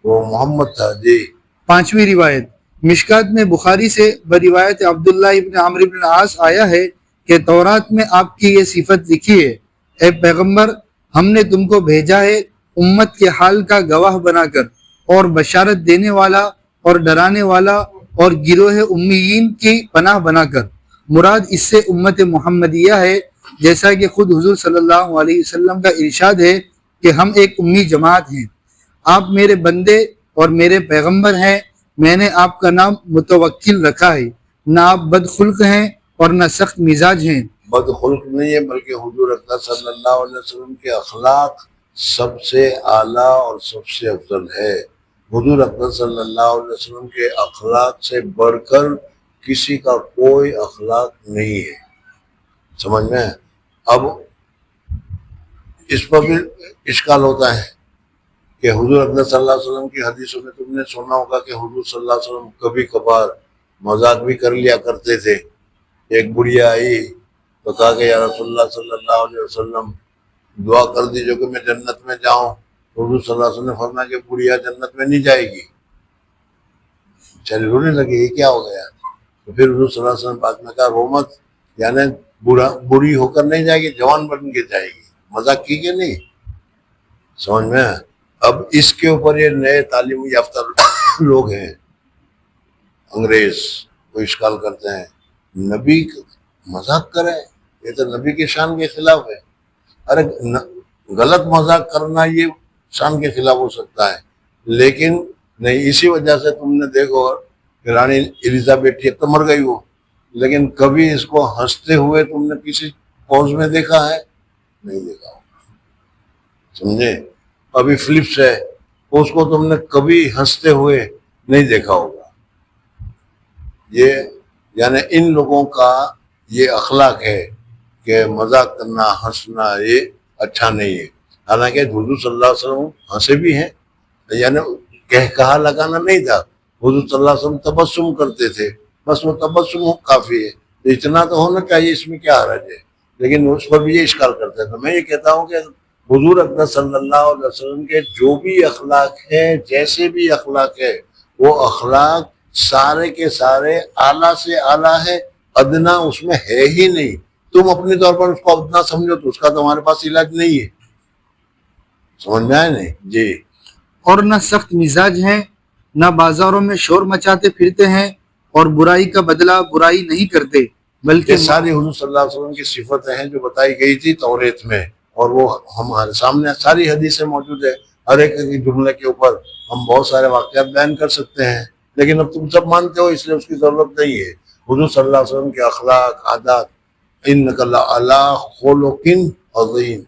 [SPEAKER 1] وہ محمد تھا۔ جی
[SPEAKER 2] پانچویں روایت مشکات میں بخاری سے بروایت عبداللہ ابن عمرو ابن العاص آیا ہے کہ تورات میں آپ کی یہ صفت لکھی ہے، اے پیغمبر ہم نے تم کو بھیجا ہے امت کے حال کا گواہ بنا کر اور بشارت دینے والا اور ڈرانے والا اور گروہ امیین کی پناہ بنا کر۔ مراد اس سے امت محمدیہ ہے، جیسا کہ خود حضور صلی اللہ علیہ وسلم کا ارشاد ہے کہ ہم ایک امی جماعت ہیں، آپ میرے بندے اور میرے پیغمبر ہیں، میں نے آپ کا نام متوکل رکھا ہے، نہ آپ بد خلق ہیں اور نہ سخت مزاج ہیں۔
[SPEAKER 1] بد خلق نہیں ہے بلکہ حضور اکرم صلی اللہ علیہ وسلم کے اخلاق سب سے اعلیٰ اور سب سے افضل ہے۔ حضور اکرم صلی اللہ علیہ وسلم کے اخلاق سے بڑھ کر کسی کا کوئی اخلاق نہیں ہے، سمجھ میں؟ اب اس پر بھی اشکال ہوتا ہے کہ حضور اکرم صلی اللہ علیہ وسلم کی حدیثوں میں تم نے سنا ہوگا کہ حضور صلی اللہ علیہ وسلم کبھی کبھار مذاق بھی کر لیا کرتے تھے۔ ایک بڑھیا آئی تو کہا کہ یا رسول اللہ صلی اللہ علیہ وسلم دعا کر دیجیے کہ میں جنت میں جاؤں۔ حضور صلی اللہ علیہ وسلم نے فرمایا کہ بڑھیا جنت میں نہیں جائے گی، چلی رونے لگی یہ کیا ہو گیا؟ تو پھر حضور صلی اللہ علیہ وسلم پاک نے کہا رو مت، یعنی بری ہو کر نہیں جائے گی، جوان بن کے جائے گی، مذاق کی کہ نہیں، سمجھ میں؟ اب اس کے اوپر یہ نئے تعلیم یافتہ لوگ ہیں انگریز کو اشکال کرتے ہیں نبی مذاق کرے، یہ تو نبی کی شان کے خلاف ہے۔ ارے غلط مذاق کرنا یہ شان کے خلاف ہو سکتا ہے، لیکن نہیں، اسی وجہ سے تم نے دیکھو کہ رانی ایلزابتھ تو مر گئی وہ، لیکن کبھی اس کو ہنستے ہوئے تم نے کسی پوز میں دیکھا ہے؟ نہیں دیکھا ہوگا، سمجھے؟ ابھی فلپس ہے اس کو تم نے کبھی ہنستے ہوئے نہیں دیکھا ہوگا۔ یہ یعنی ان لوگوں کا یہ اخلاق ہے کہ مذاق کرنا، ہنسنا یہ اچھا نہیں ہے۔ حالانکہ حضور صلی اللہ علیہ وسلم ہنسے بھی ہیں، یعنی کہا لگانا نہیں تھا، حضور صلی اللہ علیہ وسلم تبسم کرتے تھے، بس وہ تبسم کافی ہے، اتنا تو ہونا چاہیے، اس میں کیا حرج ہے؟ لیکن اس پر بھی یہ اشکال کرتے ہیں۔ تو میں یہ کہتا ہوں کہ حضور اکرم صلی اللہ علیہ وسلم کے جو بھی اخلاق ہیں، جیسے بھی اخلاق ہے، وہ اخلاق سارے کے سارے اعلیٰ سے اعلیٰ ہے، ادنا اس میں ہے ہی نہیں۔ تم اپنے طور پر اس کو ادنا سمجھو تو اس کا تمہارے پاس علاج نہیں ہے، سمجھ میں آئے نہیں؟ جی۔
[SPEAKER 2] اور نہ سخت مزاج ہیں، نہ بازاروں میں شور مچاتے پھرتے ہیں اور برائی کا بدلہ برائی نہیں کرتے، بلکہ
[SPEAKER 1] یہ ساری حضور صلی اللہ علیہ وسلم کی صفتیں ہیں جو بتائی گئی تھی توریت میں، اور وہ ہمارے سامنے ساری حدیثیں موجود ہے۔ ہر ایک جملے کے اوپر ہم بہت سارے واقعات بیان کر سکتے ہیں، لیکن اب تم سب مانتے ہو اس لیے اس کی ضرورت نہیں ہے۔ حضور صلی اللہ علیہ وسلم کے اخلاق، عادات، انک لعلی خلق عظیم،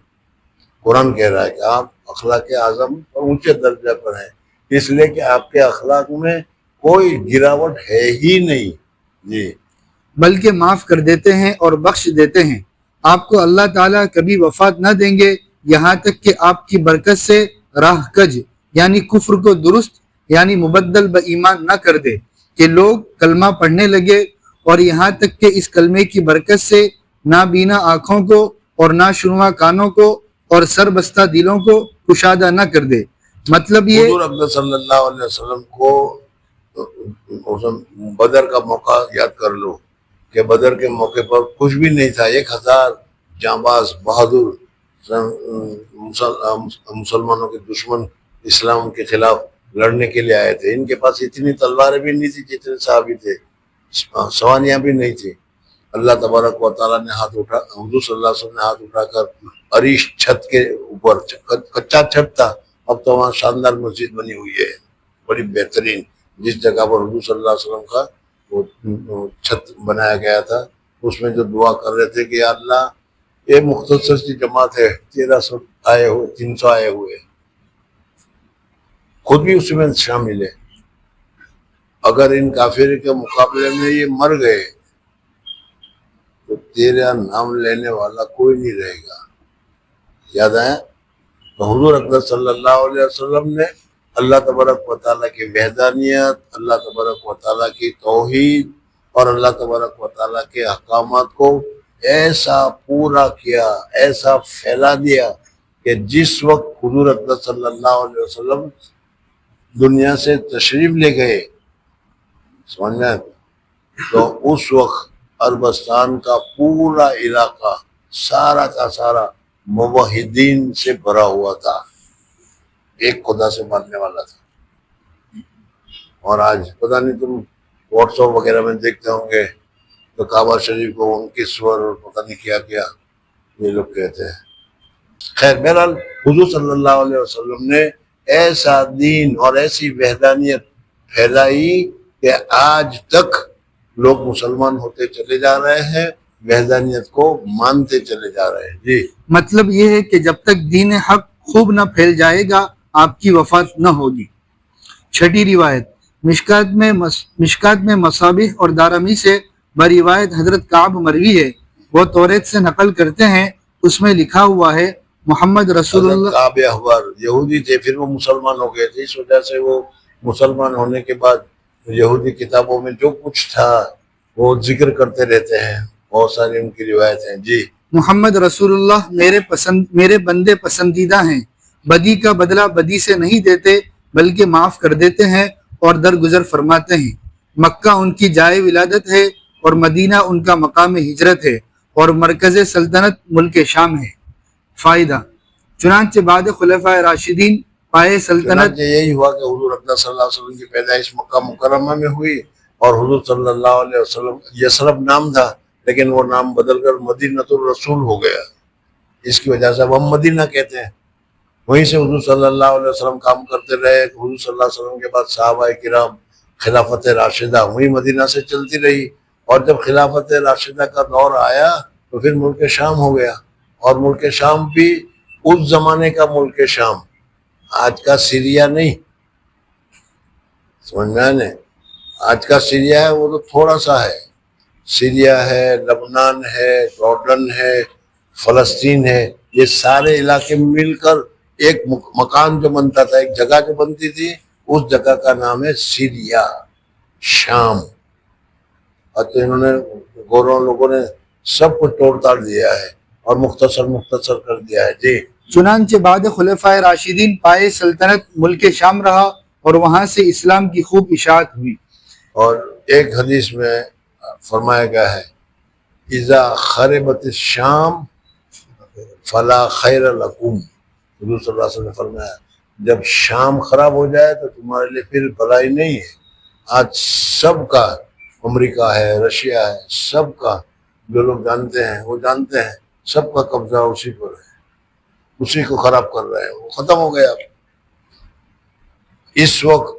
[SPEAKER 1] قرآن کہہ رہا ہے کہ آپ اخلاق اعظم اور اونچے درجہ پر ہیں، اس لیے کہ آپ کے اخلاق میں کوئی گراوٹ ہے ہی نہیں۔ جی۔
[SPEAKER 2] بلکہ معاف کر دیتے ہیں اور بخش دیتے ہیں، آپ کو اللہ تعالیٰ کبھی وفات نہ دیں گے یہاں تک کہ آپ کی برکت سے راہ کج یعنی کفر کو درست یعنی مبدل با ایمان نہ کر دے کہ لوگ کلمہ پڑھنے لگے، اور یہاں تک کہ اس کلمے کی برکت سے نابینا آنکھوں کو اور ناشنوا کانوں کو اور سربستہ دلوں کو کشادہ نہ کر دے۔ مطلب یہ
[SPEAKER 1] حضور اکرم صلی اللہ علیہ وسلم کو بدر کا موقع یاد کر لو کہ بدر کے موقع پر کچھ بھی نہیں تھا، 1000 جانباز بہادر مسلمانوں کے دشمن اسلام کے خلاف لڑنے کے لیے آئے تھے۔ ان کے پاس اتنی تلواریں بھی نہیں تھی جتنے صحابی تھے، سواریاں بھی نہیں تھی۔ اللہ تبارک و تعالیٰ نے ہاتھ اٹھا، حضور صلی اللہ علیہ وسلم نے ہاتھ اٹھا کر عریش چھت کے اوپر، کچا چھت تھا، اب تو وہاں شاندار مسجد بنی ہوئی ہے بڑی بہترین، جس جگہ پر حضور صلی اللہ علیہ وسلم کا وہ چھت بنایا گیا تھا، اس میں جو دعا کر رہے تھے کہ یا اللہ یہ مختصر سی جماعت ہے، 1300 آئے ہوئے، 300 آئے ہوئے، خود بھی اس میں شامل ہے، اگر ان کافر کے مقابلے میں یہ مر گئے تو تیرا نام لینے والا کوئی نہیں رہے گا۔ یاد آیا؟ تو حضور اکرم صلی اللہ علیہ وسلم نے اللہ تبارک و تعالیٰ کی وحدانیت، اللہ تبارک و تعالیٰ کی توحید اور اللہ تبارک و تعالیٰ کے احکامات کو ایسا پورا کیا، ایسا پھیلا دیا کہ جس وقت حضور اکرم صلی اللہ علیہ وسلم دنیا سے تشریف لے گئے، سمجھ میں، تو اس وقت عربستان کا پورا علاقہ سارا کا سارا موحدین سے بھرا ہوا تھا، ایک خدا سے ماننے والا تھا۔ اور آج پتہ نہیں تم واٹس ایپ وغیرہ میں دیکھتے ہوں گے تو کعبہ شریف کو ان کی سور اور پتہ نہیں کیا کیا یہ لوگ کہتے ہیں۔ خیر بہرحال حضور صلی اللہ علیہ وسلم نے ایسا دین اور ایسی وحدانیت پھیلائی کہ آج تک لوگ مسلمان ہوتے چلے جا رہے ہیں، وحدانیت کو مانتے چلے جا رہے ہیں۔ جی
[SPEAKER 2] مطلب یہ ہے کہ جب تک دین حق خوب نہ پھیل جائے گا آپ کی وفات نہ ہوگی۔ چھٹی روایت، مشکات میں مصابیح اور دارمی سے بروایت حضرت کعب مروی ہے، وہ توریت سے نقل کرتے ہیں، اس میں لکھا ہوا ہے محمد رسول
[SPEAKER 1] حضرت
[SPEAKER 2] اللہ
[SPEAKER 1] کعب احبار یہودی تھے، پھر وہ مسلمان ہو گئے تھے، اس وجہ سے وہ مسلمان ہونے کے بعد یہودی کتابوں میں جو کچھ تھا وہ ذکر کرتے رہتے ہیں، بہت ساری ان کی روایت ہیں۔ جی
[SPEAKER 2] محمد رسول اللہ میرے بندے پسندیدہ ہیں، بدی کا بدلہ بدی سے نہیں دیتے بلکہ معاف کر دیتے ہیں اور درگزر فرماتے ہیں۔ مکہ ان کی جائے ولادت ہے اور مدینہ ان کا مقام ہجرت ہے اور مرکز سلطنت ملک شام ہے۔ فائدہ، چنانچہ بعد خلفائے راشدین پائے سلطنت
[SPEAKER 1] چنانچہ یہی ہوا کہ حضور اکرم صلی اللہ علیہ وسلم کی پیدائش مکہ مکرمہ میں ہوئی، اور حضور صلی اللہ علیہ وسلم یثرب نام تھا لیکن وہ نام بدل کر مدینۃ الرسول ہو گیا، اس کی وجہ سے اب ہم مدینہ کہتے ہیں۔ وہیں سے حضور صلی اللہ علیہ وسلم کام کرتے رہے، حضور صلی اللہ علیہ وسلم کے بعد صحابہ کرام خلافت راشدہ وہیں مدینہ سے چلتی رہی، اور جب خلافت راشدہ کا دور آیا تو پھر ملک شام ہو گیا، اور ملک شام بھی اس زمانے کا ملک شام، آج کا سیریا نہیں، سمجھ میں آنے، آج کا سیریا ہے وہ تو تھوڑا سا ہے، سیریا ہے، لبنان ہے، جارڈن ہے، فلسطین ہے، یہ سارے علاقے مل کر ایک مکان جو بنتا تھا، ایک جگہ جو بنتی تھی، اس جگہ کا نام ہے سیریا، شام۔ اور تو انہوں نے گوروں لوگوں نے سب کچھ توڑ تاڑ دیا ہے اور مختصر کر دیا ہے۔ جی
[SPEAKER 2] چنانچہ بعد خلفائے راشدین پائے سلطنت ملک شام رہا اور وہاں سے اسلام کی خوب اشاعت ہوئی۔
[SPEAKER 1] اور ایک حدیث میں فرمایا گیا ہے اذا خربت الشام فلا خیر لکم، حضور صلی اللہ علیہ وسلم نے فرمایا جب شام خراب ہو جائے تو تمہارے لیے پھر بھلائی نہیں ہے۔ آج سب کا، امریکہ ہے، رشیا ہے، سب کا جو لوگ جانتے ہیں وہ جانتے ہیں، سب کا قبضہ اسی پر ہے، اسی کو خراب کر رہے ہیں، وہ ختم ہو گیا اس وقت۔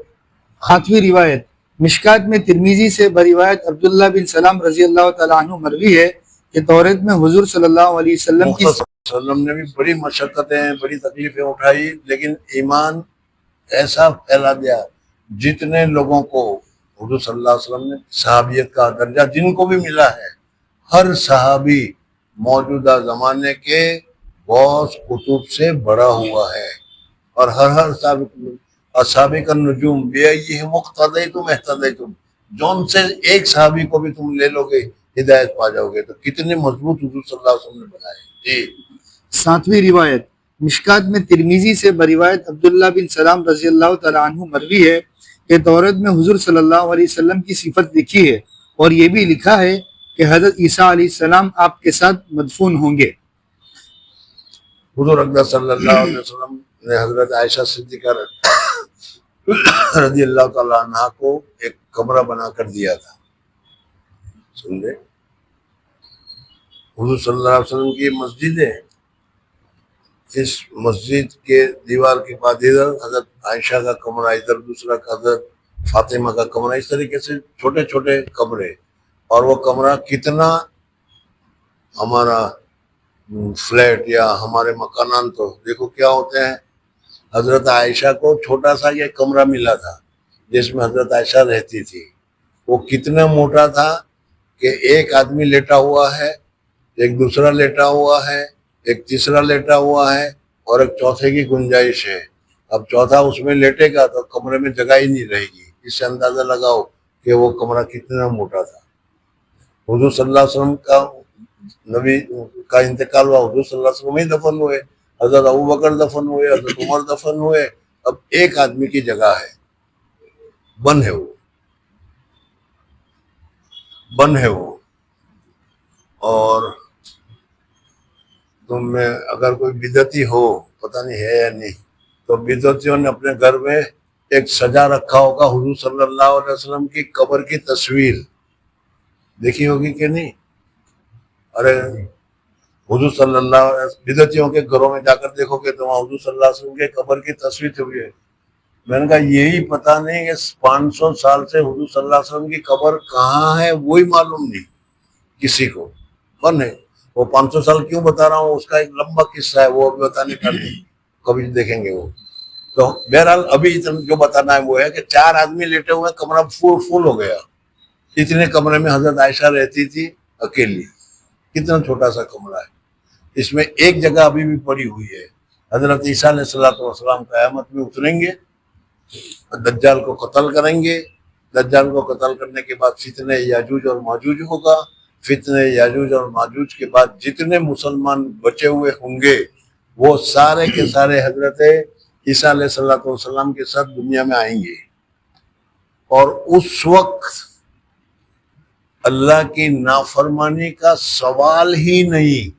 [SPEAKER 2] 8ویں روایت، مشکات میں ترمیزی سے بروایت عبداللہ بن سلام رضی اللہ تعالیٰ عنہ مروی ہے کہ توریت میں حضور صلی اللہ علیہ وسلم کی
[SPEAKER 1] وسلم نے بھی بڑی مشقتیں، بڑی تکلیفیں اٹھائی، لیکن ایمان ایسا پھیلا دیا، جتنے لوگوں کو حضور صلی اللہ علیہ وسلم نے صحابیت کا درجہ جن کو بھی ملا ہے، ہر صحابی موجودہ زمانے کے غوث قطب سے بڑا ہوا ہے، اور ہر صحابی اصحابی کا نجوم یہ مقتدیتم اہتدیتم، جون سے ایک صحابی کو بھی تم لے لو گے ہدایت پا جاؤ گے۔ تو کتنے مضبوط حضور صلی اللہ علیہ وسلم نے بنائے۔ جی
[SPEAKER 2] 7ویں روایت، مشکات میں ترمیزی سے بروایت عبداللہ بن سلام رضی اللہ تعالیٰ عنہ مروی ہے کہ توریت میں حضور صلی اللہ علیہ وسلم کی صفت لکھی ہے اور یہ بھی لکھا ہے کہ حضرت عیسیٰ علیہ السلام آپ کے ساتھ مدفون ہوں گے۔
[SPEAKER 1] حضور اکرم صلی اللہ علیہ وسلم نے حضرت عائشہ صدیقہ رضی اللہ تعالیٰ عنہ کو ایک کمرہ بنا کر دیا تھا، سن لے، حضور صلی اللہ علیہ وسلم کی مسجد ہے، اس مسجد کے دیوار کے بعد ادھر حضرت عائشہ کا کمرہ، ادھر دوسرا حضرت فاطمہ کا کمرہ، اس طریقے سے چھوٹے چھوٹے کمرے، اور وہ کمرہ کتنا ہمارا فلیٹ یا ہمارے مکانان تو دیکھو کیا ہوتے ہیں۔ حضرت عائشہ کو چھوٹا سا یہ کمرہ ملا تھا جس میں حضرت عائشہ رہتی تھی، وہ کتنا موٹا تھا کہ ایک آدمی لیٹا ہوا ہے، ایک دوسرا لیٹا ہوا ہے، ایک تیسرا لیٹا ہوا ہے، اور ایک چوتھے کی گنجائش ہے، اب چوتھا اس میں لیٹے گا تو کمرے میں جگہ ہی نہیں رہے گی. اس سے اندازہ لگاؤ کہ وہ کمرہ کتنا موٹا تھا. حضور صلی اللہ علیہ وسلم کا نبی کا انتقال ہوا, حضور صلی اللہ علیہ وسلم ہی دفن ہوئے, حضرت ابوبکر دفن ہوئے, حضرت عمر دفن ہوئے. اب ایک آدمی کی جگہ ہے, بن ہے وہ, بن ہے وہ. اور تم میں اگر کوئی بدعتی ہو, پتہ نہیں ہے یا نہیں, تو بدعتیوں نے اپنے گھر میں ایک سجا رکھا ہوگا حضور صلی اللہ علیہ وسلم کی قبر کی تصویر, دیکھی ہوگی کہ نہیں؟ ارے حضور صلی اللہ علیہ وسلم, بدعتیوں کے گھروں میں جا کر دیکھو کہ تم حضور صلی اللہ علیہ وسلم کے قبر کی تصویر چھپی ہے. میں نے کہا یہی پتہ نہیں کہ 500 سال سے حضور صلی اللہ علیہ وسلم کی قبر کہاں ہے وہی معلوم نہیں کسی کو. بن ہے وہ. 500 سال کیوں بتا رہا ہوں, اس کا ایک لمبا قصہ ہے, وہ ابھی بتانے کا نہیں, کبھی دیکھیں گے وہ. تو بہرحال ابھی جو بتانا ہے وہ ہے کہ 4 آدمی لیٹے ہوئے, کمرہ فل ہو گیا. اتنے کمرے میں حضرت عائشہ رہتی تھی اکیلی. کتنا چھوٹا سا کمرہ ہے, اس میں ایک جگہ ابھی بھی پڑی ہوئی ہے. حضرت عیسیٰ علیہ السلام قیامت میں اتریں گے, دجال کو قتل کریں گے. دجال کو قتل کرنے کے بعد فتنہ یاجوج اور ماجوج ہوگا. فتنہ یاجوج اور ماجوج کے بعد جتنے مسلمان بچے ہوئے ہوں گے وہ سارے کے سارے حضرت عیسیٰ علیہ السلام کے ساتھ دنیا میں آئیں گے. اور اس وقت اللہ کی نافرمانی کا سوال ہی نہیں.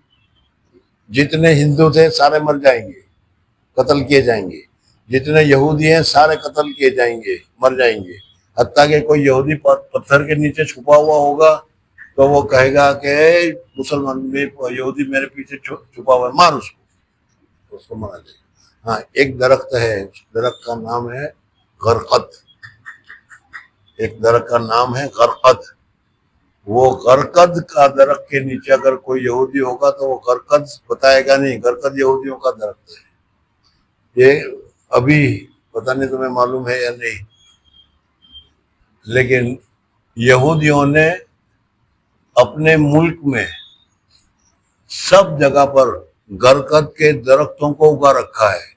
[SPEAKER 1] جتنے ہندو تھے سارے مر جائیں گے, قتل کیے جائیں گے. جتنے یہودی ہیں سارے قتل کیے جائیں گے, مر جائیں گے. حتیٰ کہ کوئی یہودی پتھر کے نیچے چھپا ہوا ہوگا تو وہ کہے گا کہ مسلمان یہودی میرے پیچھے چھپا ہوا ہے, مار اس کو مارا جائے گا. ہاں ایک درخت ہے, اس درخت کا نام ہے غرقد. ایک درخت کا نام ہے غرقد. وہ غرقد کا درخت کے نیچے اگر کوئی یہودی ہوگا تو وہ غرقد بتائے گا نہیں, غرقد یہودیوں کا درخت ہے. یہ ابھی پتہ نہیں تمہیں معلوم ہے یا نہیں, لیکن یہودیوں نے اپنے ملک میں سب جگہ پر غرقد کے درختوں کو اگا رکھا ہے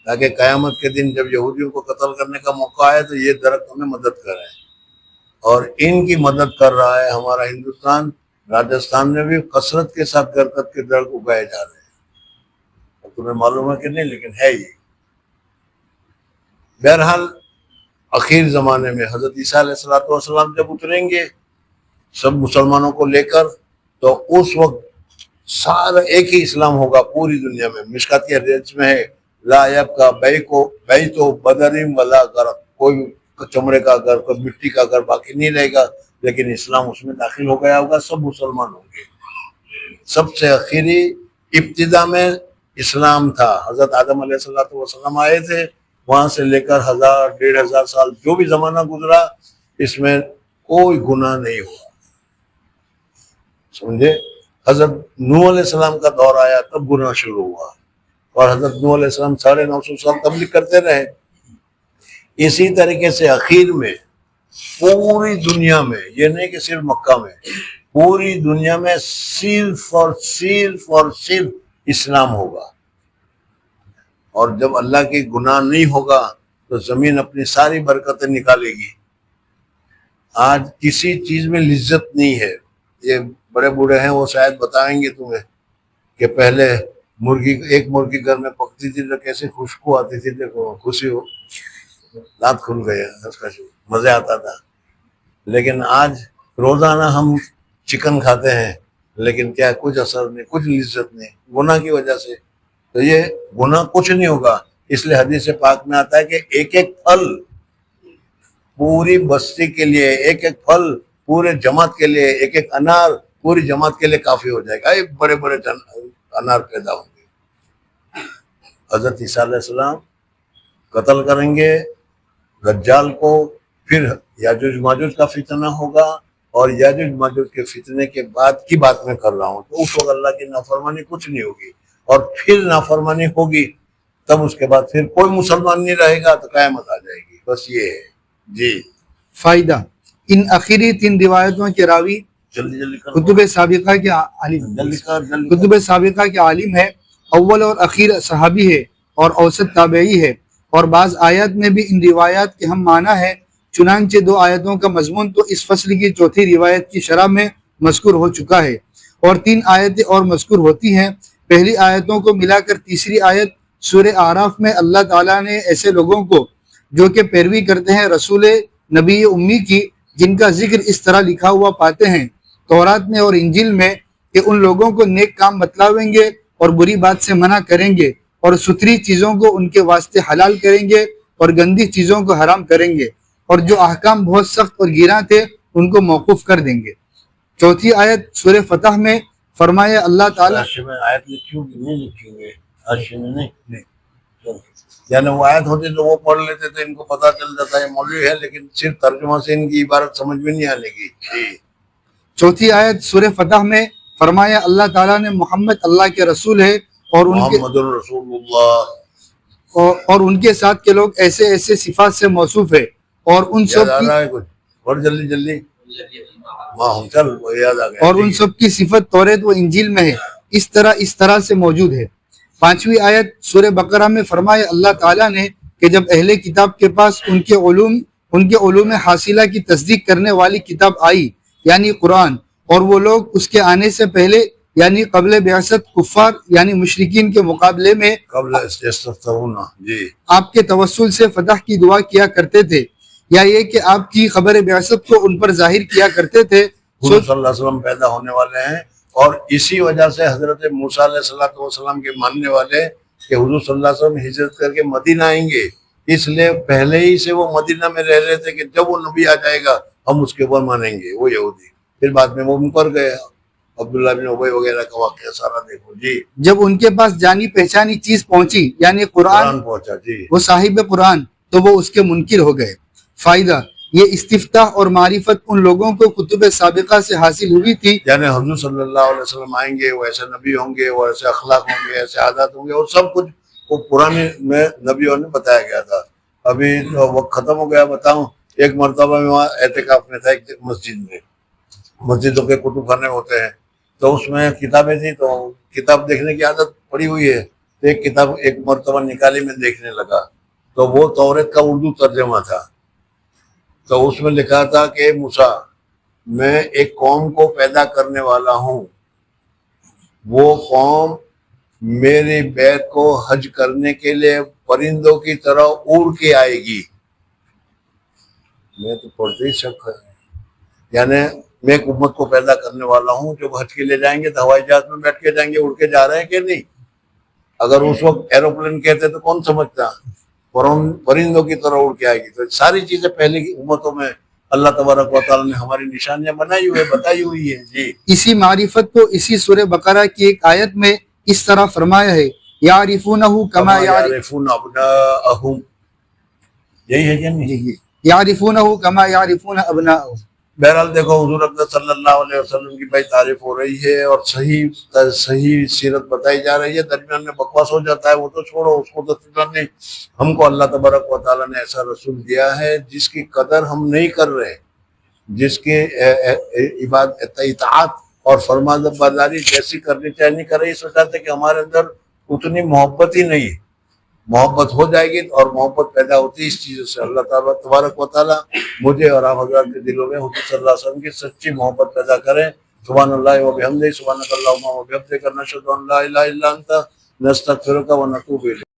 [SPEAKER 1] تاکہ قیامت کے دن جب یہودیوں کو قتل کرنے کا موقع آئے تو یہ درخت ہمیں مدد کریں. اور ان کی مدد کر رہا ہے ہمارا ہندوستان. راجستھان میں بھی کثرت کے ساتھ غرقد کے درخت اگائے جا رہے ہیں. تمہیں معلوم ہے کہ نہیں, لیکن ہے یہ. بہرحال اخیر زمانے میں حضرت عیسیٰ علیہ السلام جب اتریں گے سب مسلمانوں کو لے کر, تو اس وقت سارا ایک ہی اسلام ہوگا پوری دنیا میں. مشکات کی حدیث میں ہے لا یبقی بیت بدر ولا غرق, کوئی چمڑے کا گھر, کوئی مٹی کا گھر باقی نہیں رہے گا, لیکن اسلام اس میں داخل ہو گیا ہوگا, سب مسلمان ہوں گے. سب سے آخری ابتدا میں اسلام تھا. حضرت آدم علیہ السلام آئے تھے, وہاں سے لے کر 1000 1500 سال جو بھی زمانہ گزرا اس میں کوئی گناہ نہیں ہوا, سمجھے. حضرت نوح علیہ السلام کا دور آیا تب گناہ شروع ہوا, اور حضرت نوح علیہ السلام 950 سال تبلیغ کرتے رہے. اسی طریقے سے اخیر میں پوری دنیا میں, یہ نہیں کہ صرف مکہ میں, پوری دنیا میں صرف اور صرف اسلام ہوگا. اور جب اللہ کی گناہ نہیں ہوگا تو زمین اپنی ساری برکتیں نکالے گی. آج کسی چیز میں لذت نہیں ہے. یہ بڑے بوڑھے ہیں وہ شاید بتائیں گے تمہیں کہ پہلے ایک مرغی گھر میں پکتی تھی تو کیسے خوشبو آتی تھی, دیکھو خوشی ہو, دانت کھل گیا, مزہ آتا تھا. لیکن آج روزانہ ہم چکن کھاتے ہیں لیکن کیا کچھ اثر نہیں, کچھ لذت نہیں, گناہ کی وجہ سے. تو یہ گناہ کچھ نہیں ہوگا. اس لیے حدیث پاک میں آتا ہے کہ ایک ایک پھل پوری بستی کے لیے, ایک ایک پھل پورے جماعت کے لیے, ایک ایک انار پوری جماعت کے لیے کافی ہو جائے گا. ایک بڑے بڑے انار پیدا ہوں گے. حضرت عیسیٰ علیہ السلام قتل کریں گے دجال کو, پھر یاجوج ماجوج کا فتنہ ہوگا, اور یاجوج ماجوج کے فتنے کے بعد کی بات میں کر رہا ہوں. تو اس وقت اللہ کی نافرمانی کچھ نہیں ہوگی, اور پھر نافرمانی ہوگی تب اس کے بعد پھر کوئی مسلمان نہیں رہے گا تو قیامت آ جائے گی. بس یہ ہے جی.
[SPEAKER 2] فائدہ, ان آخری 3 روایتوں کے راوی
[SPEAKER 1] جلدی کر,
[SPEAKER 2] کتب سابقہ کے عالم, کتب سابقہ کے عالم ہے, اول اور اخیر صحابی ہے اور اوسط تابعی ہے, اور بعض آیات میں بھی ان روایات کے ہم معنی ہے، چنانچہ 2 آیتوں کا مضمون تو اس فصل کی چوتھی روایت کی شرح میں مذکور ہو چکا ہے، اور 3 آیتیں اور مذکور ہوتی ہیں۔ پہلی آیتوں کو ملا کر تیسری آیت سورہ اعراف میں اللہ تعالیٰ نے ایسے لوگوں کو جو کہ پیروی کرتے ہیں رسول نبی امی کی، جن کا ذکر اس طرح لکھا ہوا پاتے ہیں تورات میں اور انجیل میں، کہ ان لوگوں کو نیک کام بتلاویں گے اور بری بات سے منع کریں گے، اور ستھری چیزوں کو ان کے واسطے حلال کریں گے اور گندی چیزوں کو حرام کریں گے، اور جو احکام بہت سخت اور گیراں تھے ان کو موقوف کر دیں گے۔ چوتھی آیت سورہ فتح میں فرمایا اللہ تعالیٰ
[SPEAKER 1] حاشیے میں آیت لکھی ہوگی، نہیں لکھی ہوئی ہے حاشیے میں، نہیں، یعنی وہ آیت ہوتی تو وہ پڑھ لیتے تھے، ان کو پتہ چل جاتا ہے مولوی ہے، لیکن صرف ترجمہ سے ان کی عبارت سمجھ میں نہیں آنے گی۔ جی
[SPEAKER 2] چوتھی آیت سورہ فتح میں فرمایا اللہ تعالیٰ نے محمد اللہ کے رسول ہے اور
[SPEAKER 1] محمد الرسول اللہ،
[SPEAKER 2] اور ان کے ساتھ کے لوگ ایسے ایسے صفات سے موصوف ہے، اور ان
[SPEAKER 1] یاد
[SPEAKER 2] سب
[SPEAKER 1] آ
[SPEAKER 2] کی
[SPEAKER 1] رہا ہے کچھ؟ اور جلدی جلدی ہاں چل وہ یاد آ گیا۔
[SPEAKER 2] اور ان سب کی صفت توریت و انجیل میں ہے، اس طرح سے موجود ہے۔ 5ویں آیت سورہ بقرہ میں فرمایا اللہ تعالیٰ نے کہ جب اہل کتاب کے پاس ان کے علوم حاصلہ کی تصدیق کرنے والی کتاب آئی یعنی قرآن، اور وہ لوگ اس کے آنے سے پہلے یعنی قبل بعثت کفار یعنی مشرکین کے مقابلے میں
[SPEAKER 1] قبل استفتحون، جی
[SPEAKER 2] آپ کے توسل سے فتح کی دعا کیا کرتے تھے، یا یہ کہ آپ کی خبر بعثت کو ان پر ظاہر کیا کرتے تھے۔
[SPEAKER 1] حضور صلی اللہ علیہ وسلم پیدا ہونے والے ہیں، اور اسی وجہ سے حضرت موسیٰ علیہ السلام کے ماننے والے کہ حضور صلی اللہ علیہ وسلم ہجرت کر کے مدینہ آئیں گے، اس لیے پہلے ہی سے وہ مدینہ میں رہ رہے تھے کہ جب وہ نبی آ جائے گا ہم اس کے اوپر مانیں گے، وہ یہودی۔ پھر بعد میں وہ مکر گئے، عبداللہ بن ابی وغیرہ کا واقعہ سارا دیکھو۔ جی
[SPEAKER 2] جب ان کے پاس جانی پہچانی چیز پہنچی یعنی قرآن
[SPEAKER 1] پہنچا، جی
[SPEAKER 2] وہ صاحب قرآن، تو وہ اس کے منکر ہو گئے۔ فائدہ یہ استفتاح اور معرفت ان لوگوں کو کتب سابقہ سے حاصل ہوئی تھی،
[SPEAKER 1] یعنی حضور صلی اللہ علیہ وسلم آئیں گے، وہ ایسے نبی ہوں گے، وہ ایسے اخلاق ہوں گے، ایسے عادات ہوں گے، اور سب کچھ وہ پرانے میں نبیوں نے بتایا گیا تھا۔ ابھی تو وقت ختم ہو گیا، بتاؤں ایک مرتبہ میں وہاں اعتکاف میں تھا، ایک مسجد میں، مسجدوں کے کتب خانے ہوتے ہیں، تو اس میں کتابیں تھیں، تو کتاب دیکھنے کی عادت پڑی ہوئی ہے، تو ایک کتاب ایک مرتبہ نکالی میں دیکھنے لگا، تو وہ توریت کا اردو ترجمہ تھا۔ تو اس میں لکھا تھا کہ موسیٰ، میں ایک قوم کو پیدا کرنے والا ہوں، وہ قوم میرے بیت کو حج کرنے کے لیے پرندوں کی طرح اڑ کے آئے گی۔ میں تو پڑھتے ہی شک ہے، یعنی میں ایک امت کو پیدا کرنے والا ہوں جو حج کے لیے جائیں گے تو ہوائی جہاز میں بیٹھ کے جائیں گے، اڑ کے جا رہے ہیں کہ نہیں؟ اگر اس وقت ایروپلین کہتے تو کون سمجھتا؟ پرندوں کی طرح اڑ کے آئے گی۔ تو ساری چیزیں پہلے کی امتوں میں اللہ تبارک و تعالیٰ نے ہماری نشانیاں بنائی ہوئی بتائی ہوئی ہے۔ جی
[SPEAKER 2] اسی معرفت کو اسی سورہ بقرہ کی ایک آیت میں اس طرح فرمایا ہے یعرفونہ کما
[SPEAKER 1] یعرفون ابناءہم، یہی ہے کہ نہیں؟
[SPEAKER 2] یعرفونہ کما یعرفون ابناءہم۔
[SPEAKER 1] بہرحال دیکھو حضور اقدس صلی اللہ علیہ وسلم کی بھائی تعریف ہو رہی ہے اور صحیح سیرت بتائی جا رہی ہے، درمیان میں بکواس ہو جاتا ہے وہ تو چھوڑو، اس کو تو فکر نہیں۔ ہم کو اللہ تبارک و تعالیٰ نے ایسا رسول دیا ہے جس کی قدر ہم نہیں کر رہے، جس کے اطاعت اور فرمانبرداری جیسی کرنی چاہیے نہیں کر رہی، اس وجہ سے کہ ہمارے اندر اتنی محبت ہی نہیں ہے۔ محبت ہو جائے گی اور محبت پیدا ہوتی ہے اس چیزوں سے۔ اللہ تعالیٰ تبارک و تعالیٰ مجھے اور آپ حضرات کے دلوں میں حضور صلی اللہ علیہ وسلم کی سچی محبت پیدا کریں۔ سبحان اللہ و بحمدہ، سبحانک اللہم و بحمدک، نشہد ان لا الہ الا انت، نستغفرک و نتوب الیک۔